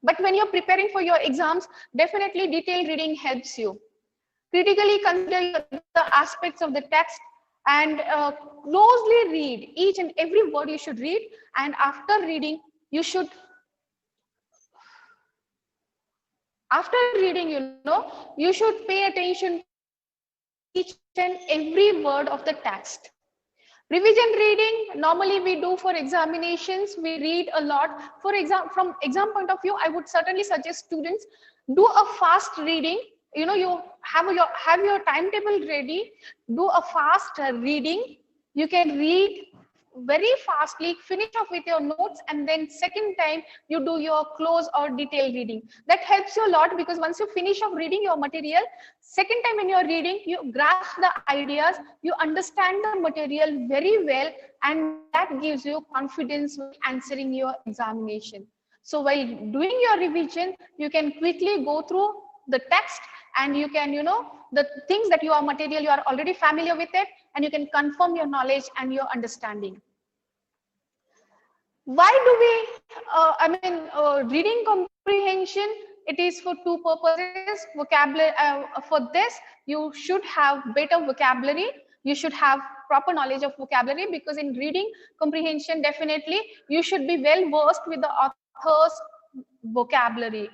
But when you're preparing for your exams, definitely detailed reading helps you. Critically consider the aspects of the text and closely read each and every word you should read. And after reading, you should, you should pay attention each and every word of the text. Revision reading, normally we do for examinations, we read a lot. For exam, from exam point of view, I would certainly suggest students do a fast reading. You know, you have your timetable ready, do a fast reading. You can read very fastly, finish off with your notes, and then second time you do your close or detailed reading. That helps you a lot, because once you finish off reading your material, second time when you're reading, you grasp the ideas, you understand the material very well, and that gives you confidence when answering your examination. So while doing your revision, you can quickly go through the text, and you can, the things that your material, you are already familiar with it, and you can confirm your knowledge and your understanding. Why do we, reading comprehension, it is for 2 purposes. Vocabulary, for this, you should have better vocabulary. You should have proper knowledge of vocabulary, because in reading comprehension, definitely, you should be well versed with the author's vocabulary.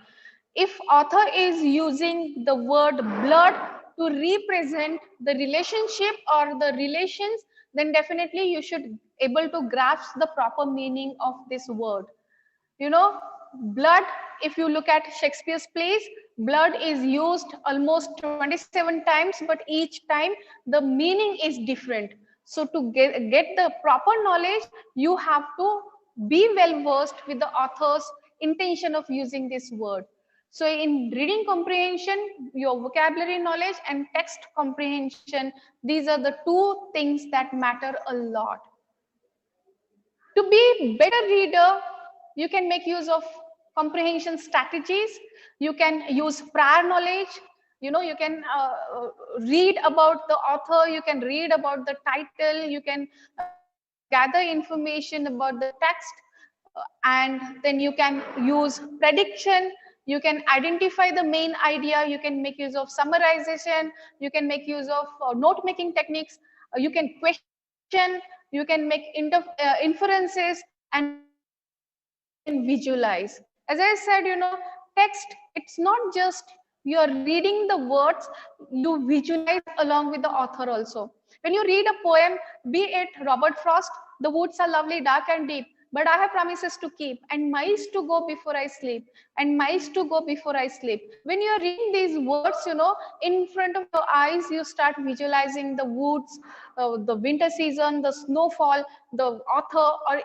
If author is using the word blood to represent the relationship or the relations, then definitely you should able to grasp the proper meaning of this word. Blood, if you look at Shakespeare's plays, blood is used almost 27 times, but each time the meaning is different. So to get the proper knowledge, you have to be well versed with the author's intention of using this word. So in reading comprehension, your vocabulary knowledge and text comprehension, these are the 2 things that matter a lot. To be better reader, you can make use of comprehension strategies. You can use prior knowledge. You can read about the author, you can read about the title, you can gather information about the text, and then you can use prediction. You can identify the main idea. You can make use of summarization. You can make use of note making techniques. You can question. You can make inferences, and you can visualize. As I said, text, it's not just you're reading the words, you visualize along with the author also. When you read a poem, be it Robert Frost, "The woods are lovely, dark and deep, but I have promises to keep, and miles to go before I sleep, and miles to go before I sleep." When you're reading these words, in front of your eyes, you start visualizing the woods, the winter season, the snowfall, the author, or,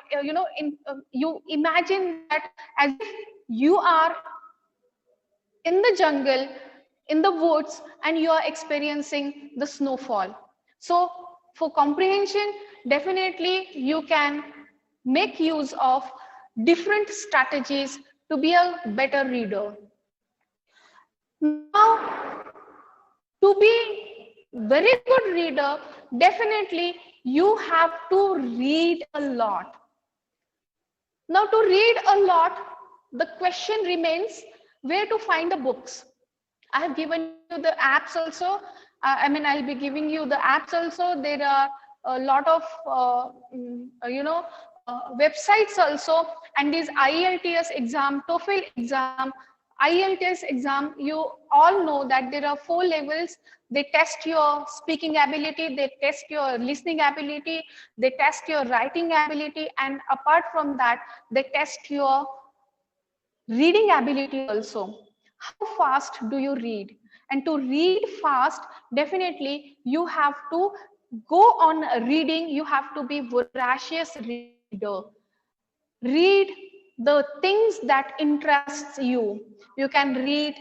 you imagine that as if you are in the jungle, in the woods, and you are experiencing the snowfall. So for comprehension, definitely you can make use of different strategies to be a better reader. Now, to be very good reader, definitely you have to read a lot. Now, to read a lot, the question remains where to find the books. I have given you the apps also. I'll be giving you the apps also. There are a lot of, websites also. And this IELTS exam, TOEFL exam, IELTS exam, you all know that there are 4 levels. They test your speaking ability, they test your listening ability, they test your writing ability, and apart from that, they test your reading ability also. How fast do you read? And to read fast, definitely you have to go on reading. You have to be voracious reader. Read the things that interests you. You can read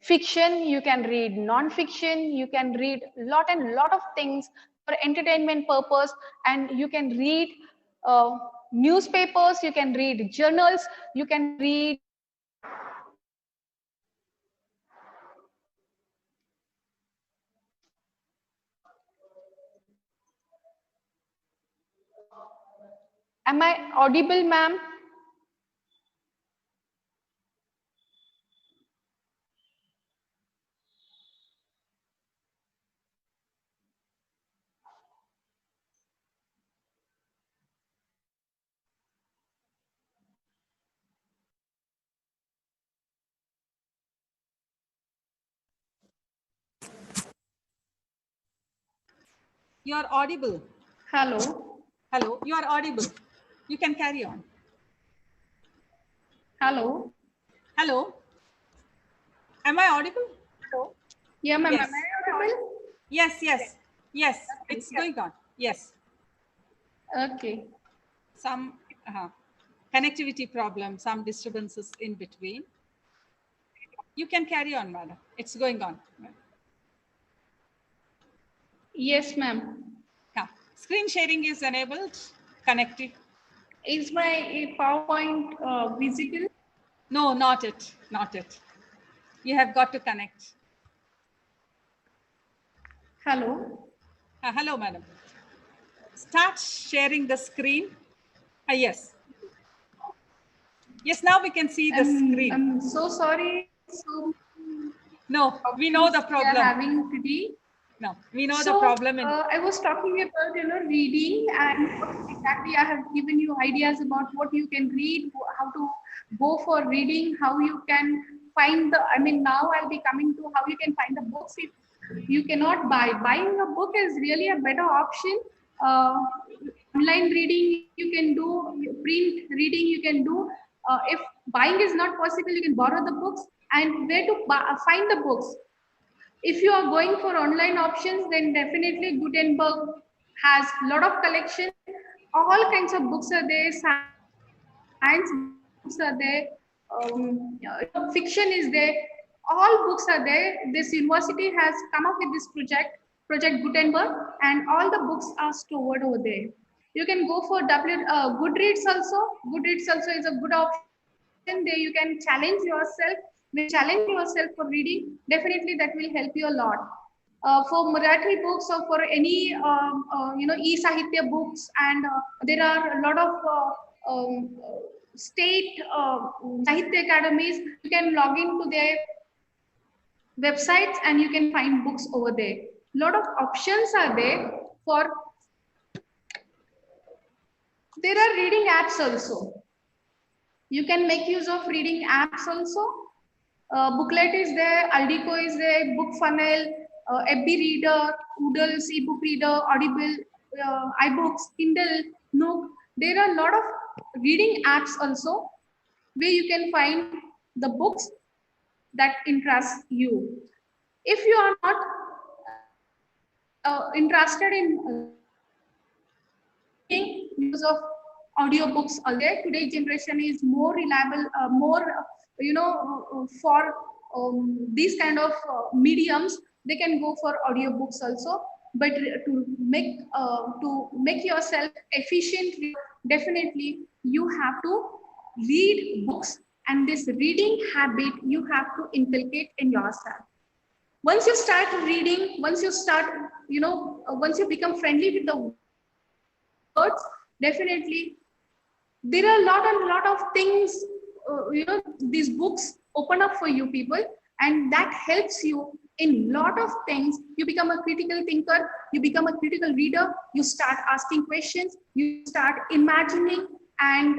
fiction, you can read non-fiction, you can read lot of things for entertainment purpose, and you can read newspapers, you can read journals, you can read Am I audible, ma'am? You are audible. Hello. Hello, you are audible. You can carry on. Hello. Hello. Am I audible? Hello. Yeah, ma'am. Yes. Am I audible? Yes, yes, yes. Okay. It's going on. Yes. Okay. Some connectivity problem, some disturbances in between. You can carry on, madam. It's going on. Yes, ma'am. Yeah. Screen sharing is enabled, connected. Is my PowerPoint visible? No, not it, not it. You have got to connect. Hello. Hello, madam. Start sharing the screen. Yes. Yes, now we can see the screen. I'm so sorry. So no, we know the problem. We are having today. No, we know the problem. I was talking about reading, and exactly I have given you ideas about what you can read, how to go for reading, how you can find the. I mean, now I'll be coming to how you can find the books if you cannot buy. Buying a book is really a better option. Online reading you can do, print reading you can do. If buying is not possible, you can borrow the books. And where to find the books? If you are going for online options, then definitely Gutenberg has a lot of collection. All kinds of books are there. Science books are there. Fiction is there. All books are there. This university has come up with this Project Gutenberg, and all the books are stored over there. You can go for Goodreads also. Goodreads also is a good option. There you can challenge yourself. Challenge yourself for reading. Definitely that will help you a lot. For Marathi books or for any e-sahitya books, and there are a lot of state sahitya academies. You can log into their websites and you can find books over there. Lot of options are there for. There are reading apps also. You can make use of reading apps also. Booklet is there, Aldico is there, Book Funnel, FB Reader, Oodles, ebook reader, Audible, iBooks, Kindle, Nook. There are a lot of reading apps also where you can find the books that interest you. If you are not interested in use of audiobooks, there today's generation is more reliable, for these kind of mediums, they can go for audiobooks also. But to make yourself efficient, definitely you have to read books, and this reading habit you have to inculcate in yourself. Once you start reading, once you become friendly with the words, definitely there are a lot of things, these books open up for you people, and that helps you in lot of things. You become a critical thinker, you become a critical reader, you start asking questions, you start imagining, and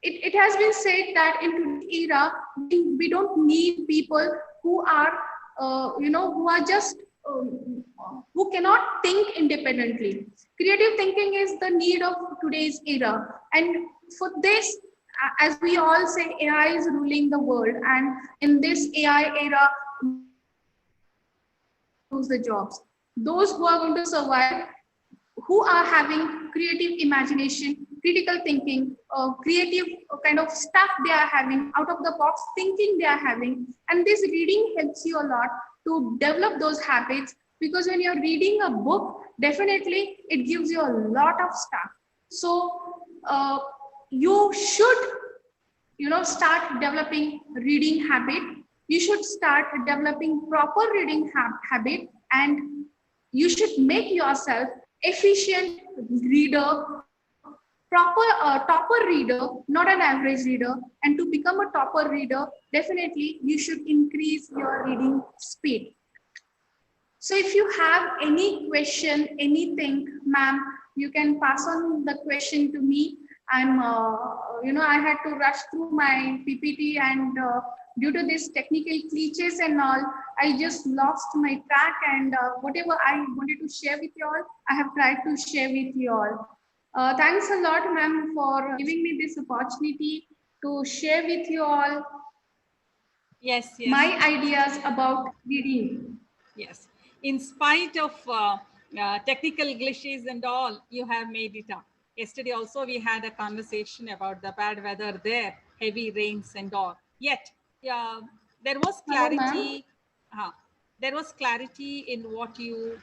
it has been said that in today's era, we don't need people who are, who cannot think independently. Creative thinking is the need of today's era. And for this, as we all say, AI is ruling the world. And in this AI era, lose the jobs. Those who are going to survive, who are having creative imagination, critical thinking, creative kind of stuff they are having, out of the box thinking they are having. And this reading helps you a lot to develop those habits, because when you're reading a book, definitely it gives you a lot of stuff. So you should, start developing reading habit. You should start developing proper reading habit, and you should make yourself efficient reader topper reader, not an average reader. And to become a topper reader, definitely you should increase your reading speed. So if you have any question, anything, ma'am, you can pass on the question to me. I had to rush through my PPT, and due to this technical glitches and all, I just lost my track, and whatever I wanted to share with you all, I have tried to share with you all. Thanks a lot, ma'am, for giving me this opportunity to share with you all my ideas about reading. Yes. In spite of technical glitches and all, you have made it up. Yesterday also we had a conversation about the bad weather there, heavy rains and all. Yet, there was clarity. There was clarity in what you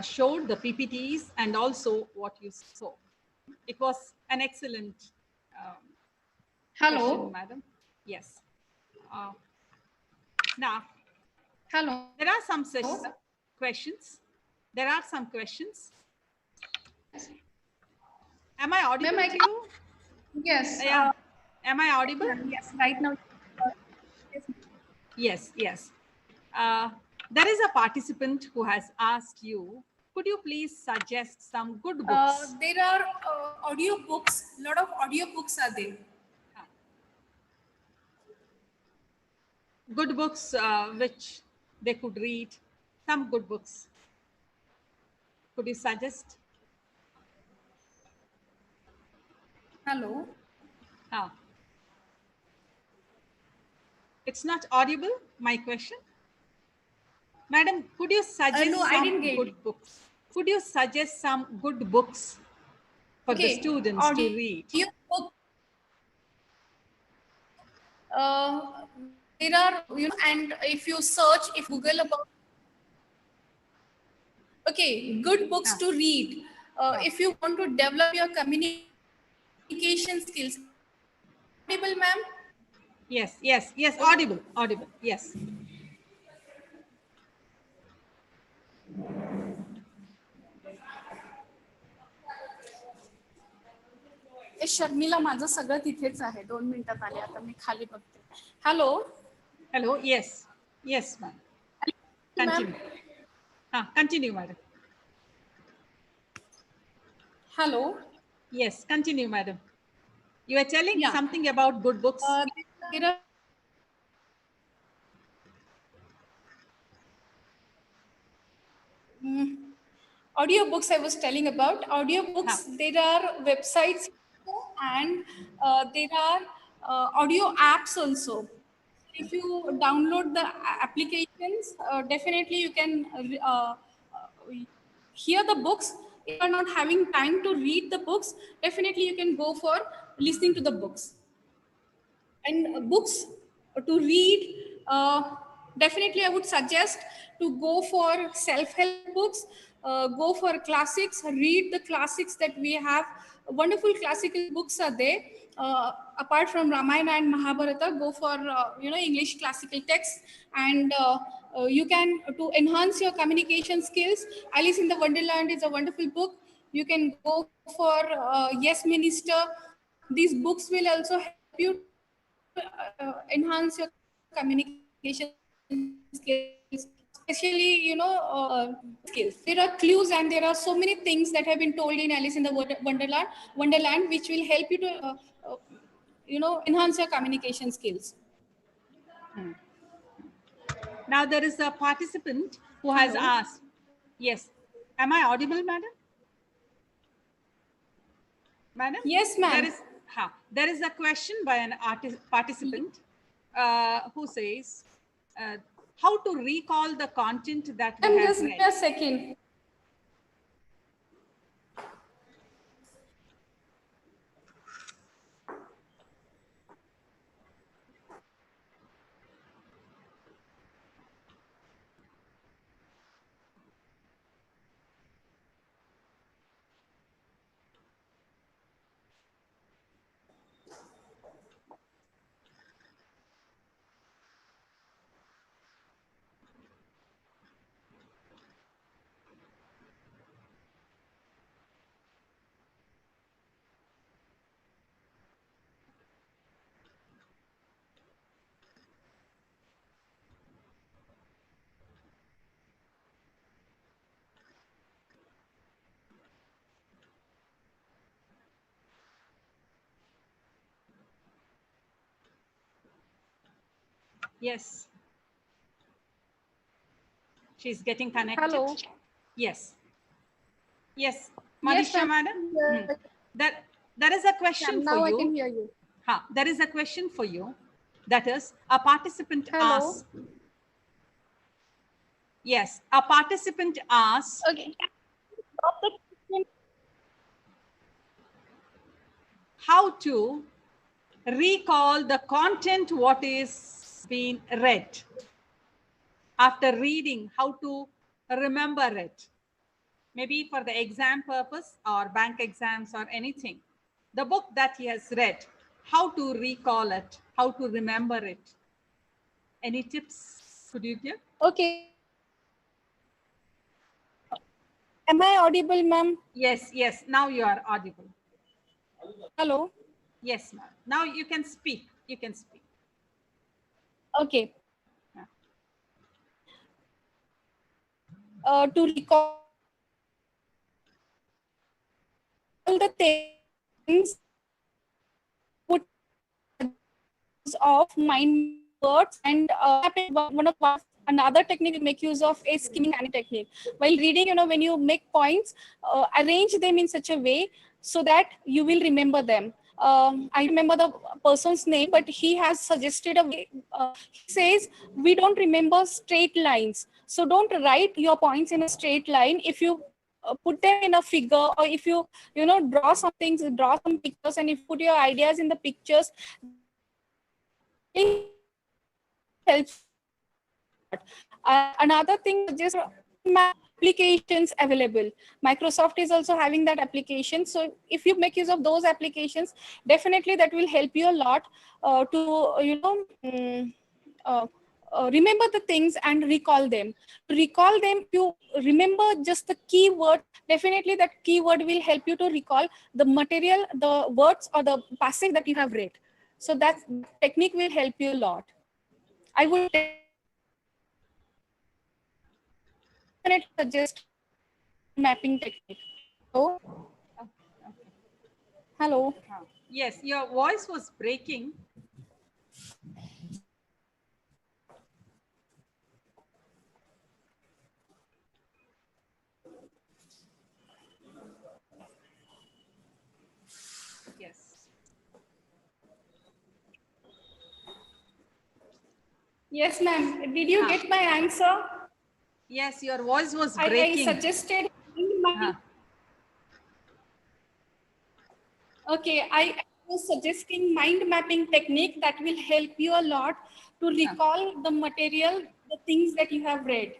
showed, the PPTs, and also what you saw. It was an excellent question, madam. Yes. Now, there are some such questions. There are some questions. Am I audible to you? Yes. Am I audible? Yes, right now. Yes, yes. There is a participant who has asked you, could you please suggest some good books? There are audio books. A lot of audio books are there. Good books which they could read. Some good books. Could you suggest? Hello. It's not audible, my question. Madam, could you suggest some good books? Could you suggest some good books for the students to read? There are, and if you search, if Google about, good books to read. If you want to develop your communication skills, audible, ma'am? Yes, yes, yes, audible, audible, yes. Sharmila माझं सगळं तिथेच आहे 2 मिनिटात आले आता मी खाली बघते hello hello yes yes ma'am continue continue madam hello yes continue madam you are telling something about good books there are audiobooks I was telling about. Audiobooks, there are websites and there are audio apps also. If you download the applications, definitely you can hear the books. If you are not having time to read the books, definitely you can go for listening to the books. And books to read, definitely I would suggest to go for self-help books, go for classics, read the classics that we have. Wonderful classical books are there. Apart from Ramayana and Mahabharata, go for English classical texts, and you can, to enhance your communication skills, Alice in the Wonderland is a wonderful book. You can go for Yes Minister. These books will also help you to enhance your communication skills, especially skills. There are clues and there are so many things that have been told in Alice in the Wonderland, which will help you to enhance your communication skills. Now there is a participant who has asked, yes, am I audible, madam? Madam? Yes, ma'am. There is a question by an participant who says, how to recall the content that we have just read. Give me a second. Yes. She's getting connected. Hello. Yes. Yes, Yes, Manisha ma'am. madam. There is a question for Now I you. can hear you. There is a question for you. That is, a participant Hello. asks. Yes, a participant asks. Okay. How to recall the content what is being read. After reading, how to remember it. Maybe for the exam purpose or bank exams or anything. The book that he has read, how to recall it, how to remember it. Any tips could you give? Okay. Am I audible, ma'am? Yes, yes. Now you are audible. Hello. Yes, ma'am. Now you can speak. You can speak. Okay. To recall the things put of mind words and another technique we make use of is skimming technique. While reading, when you make points, arrange them in such a way so that you will remember them. I remember the person's name, but he has suggested a way. He says we don't remember straight lines, so don't write your points in a straight line. If you put them in a figure, or if you draw some things, draw some pictures, and if you put your ideas in the pictures, helps. Another thing is just applications available. Microsoft is also having that application. So if you make use of those applications, definitely that will help you a lot to remember the things and recall them. To recall them, you remember just the keyword. Definitely that keyword will help you to recall the material, the words or the passage that you have read. So that technique will help you a lot. I would definitely suggest mapping technique. Hello? Hello? Yes, your voice was breaking. Yes. Yes, ma'am. Did you get my answer? Yes, your voice was breaking. I suggested. Okay, I was suggesting mind mapping technique that will help you a lot to recall the material, the things that you have read.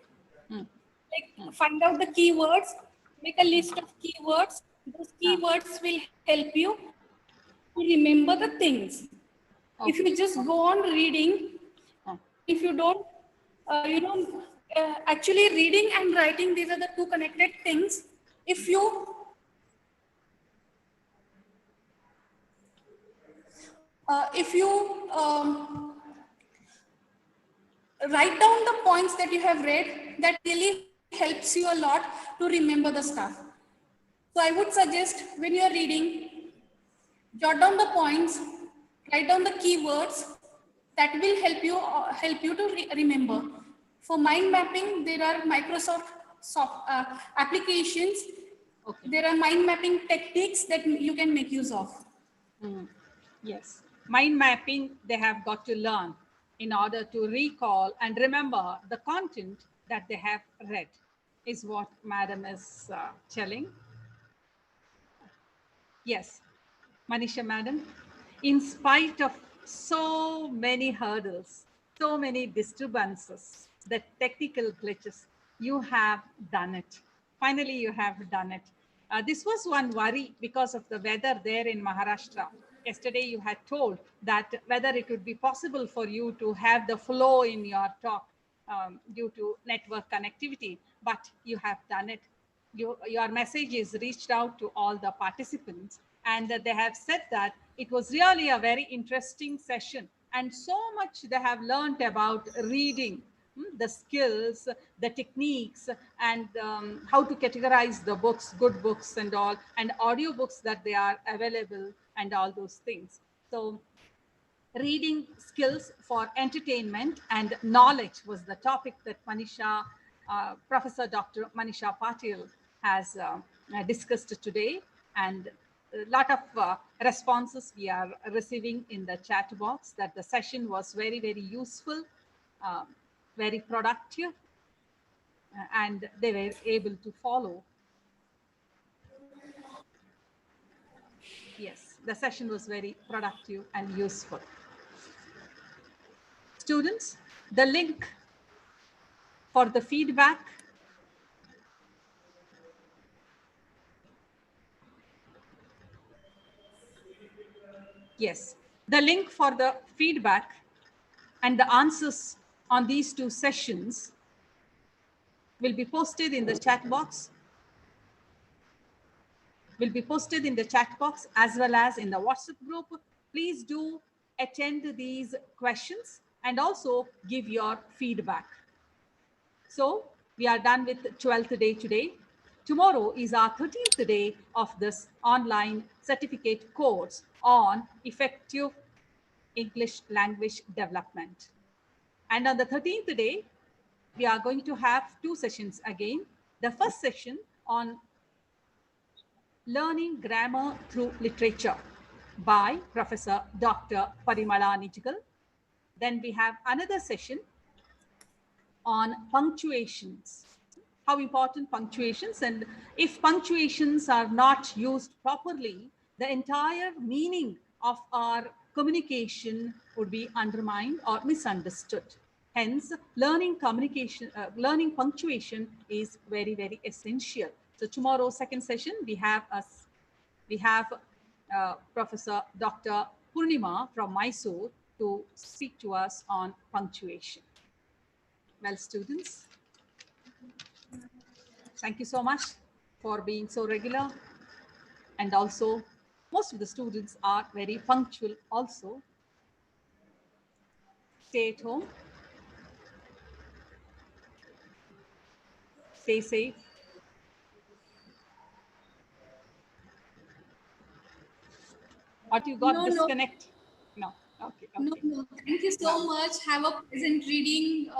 Like find out the keywords, make a list of keywords. Those keywords will help you to remember the things. If you just go on reading, if you don't, actually reading and writing, these are the two connected things. If you write down the points that you have read, that really helps you a lot to remember the stuff. So I would suggest when you are reading, jot down the points, write down the keywords that will help you to remember. For mind mapping, there are Microsoft applications. There are mind mapping techniques that you can make use of. Yes, mind mapping they have got to learn in order to recall and remember the content that they have read, is what madam is telling. Yes, Manisha madam, in spite of so many hurdles, so many disturbances, the technical glitches, you have done it. Finally, you have done it. This was one worry because of the weather there in Maharashtra. Yesterday, you had told that whether it would be possible for you to have the flow in your talk due to network connectivity, but you have done it. Your message is reached out to all the participants, and they have said that it was really a very interesting session, and so much they have learned about reading, the skills, the techniques, and how to categorize the books, good books and all, and audio books that they are available and all those things. So reading skills for entertainment and knowledge was the topic that Manisha, Professor Dr. Manisha Patil has discussed today. And a lot of responses we are receiving in the chat box that the session was very, very useful, very productive, and they were able to follow. Yes, the session was very productive and useful. Students, the link for the feedback yes, the link for the feedback and the answers on these two sessions will be posted in the chat box, as well as in the WhatsApp group. Please do attend these questions and also give your feedback. So we are done with 12th day today. Tomorrow is our 13th day of this online certificate course on effective English language development. And on the 13th day, we are going to have two sessions again. The first session on learning grammar through literature by Professor Dr. Parimala Nijgal. Then we have another session on punctuations, how important punctuations, and if punctuations are not used properly, the entire meaning of our communication would be undermined or misunderstood. Hence, learning communication, learning punctuation is very, very essential. So tomorrow, second session, we have Professor Dr. Purnima from Mysore to speak to us on punctuation. Well, students, thank you so much for being so regular. And also, most of the students are very punctual also. Stay at home. Stay safe. What you got disconnect? No. Okay. No. Thank you so much. Have a pleasant reading.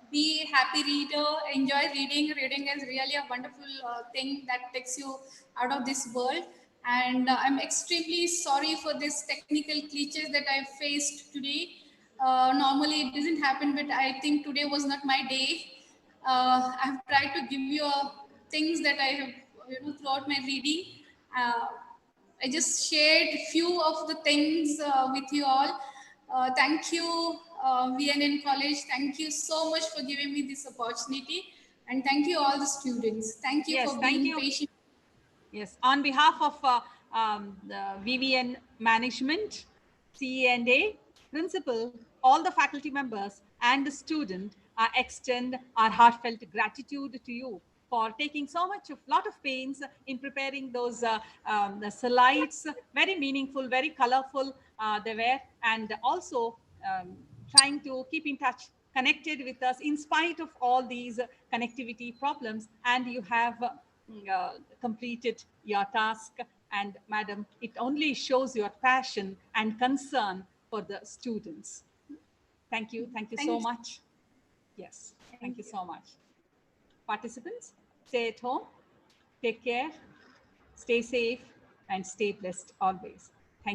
Be a happy reader. Enjoy reading. Reading is really a wonderful thing that takes you out of this world. And I'm extremely sorry for this technical glitches that I faced today. Normally it doesn't happen, but I think today was not my day. I've tried to give you things that I have, throughout my reading. I just shared few of the things with you all. Thank you, V.V.N College. Thank you so much for giving me this opportunity. And thank you all the students. Thank you for being patient. Yes, on behalf of the V.V.N management, CE&A, principal, all the faculty members and the student, I extend our heartfelt gratitude to you for taking so much of lot of pains in preparing those the slides, very meaningful, very colorful they were, and also trying to keep in touch, connected with us in spite of all these connectivity problems, and you have completed your task. And madam, it only shows your passion and concern for the students. Thank you so much. Yes, thank you so much. Participants, stay at home, take care, stay safe, and stay blessed always.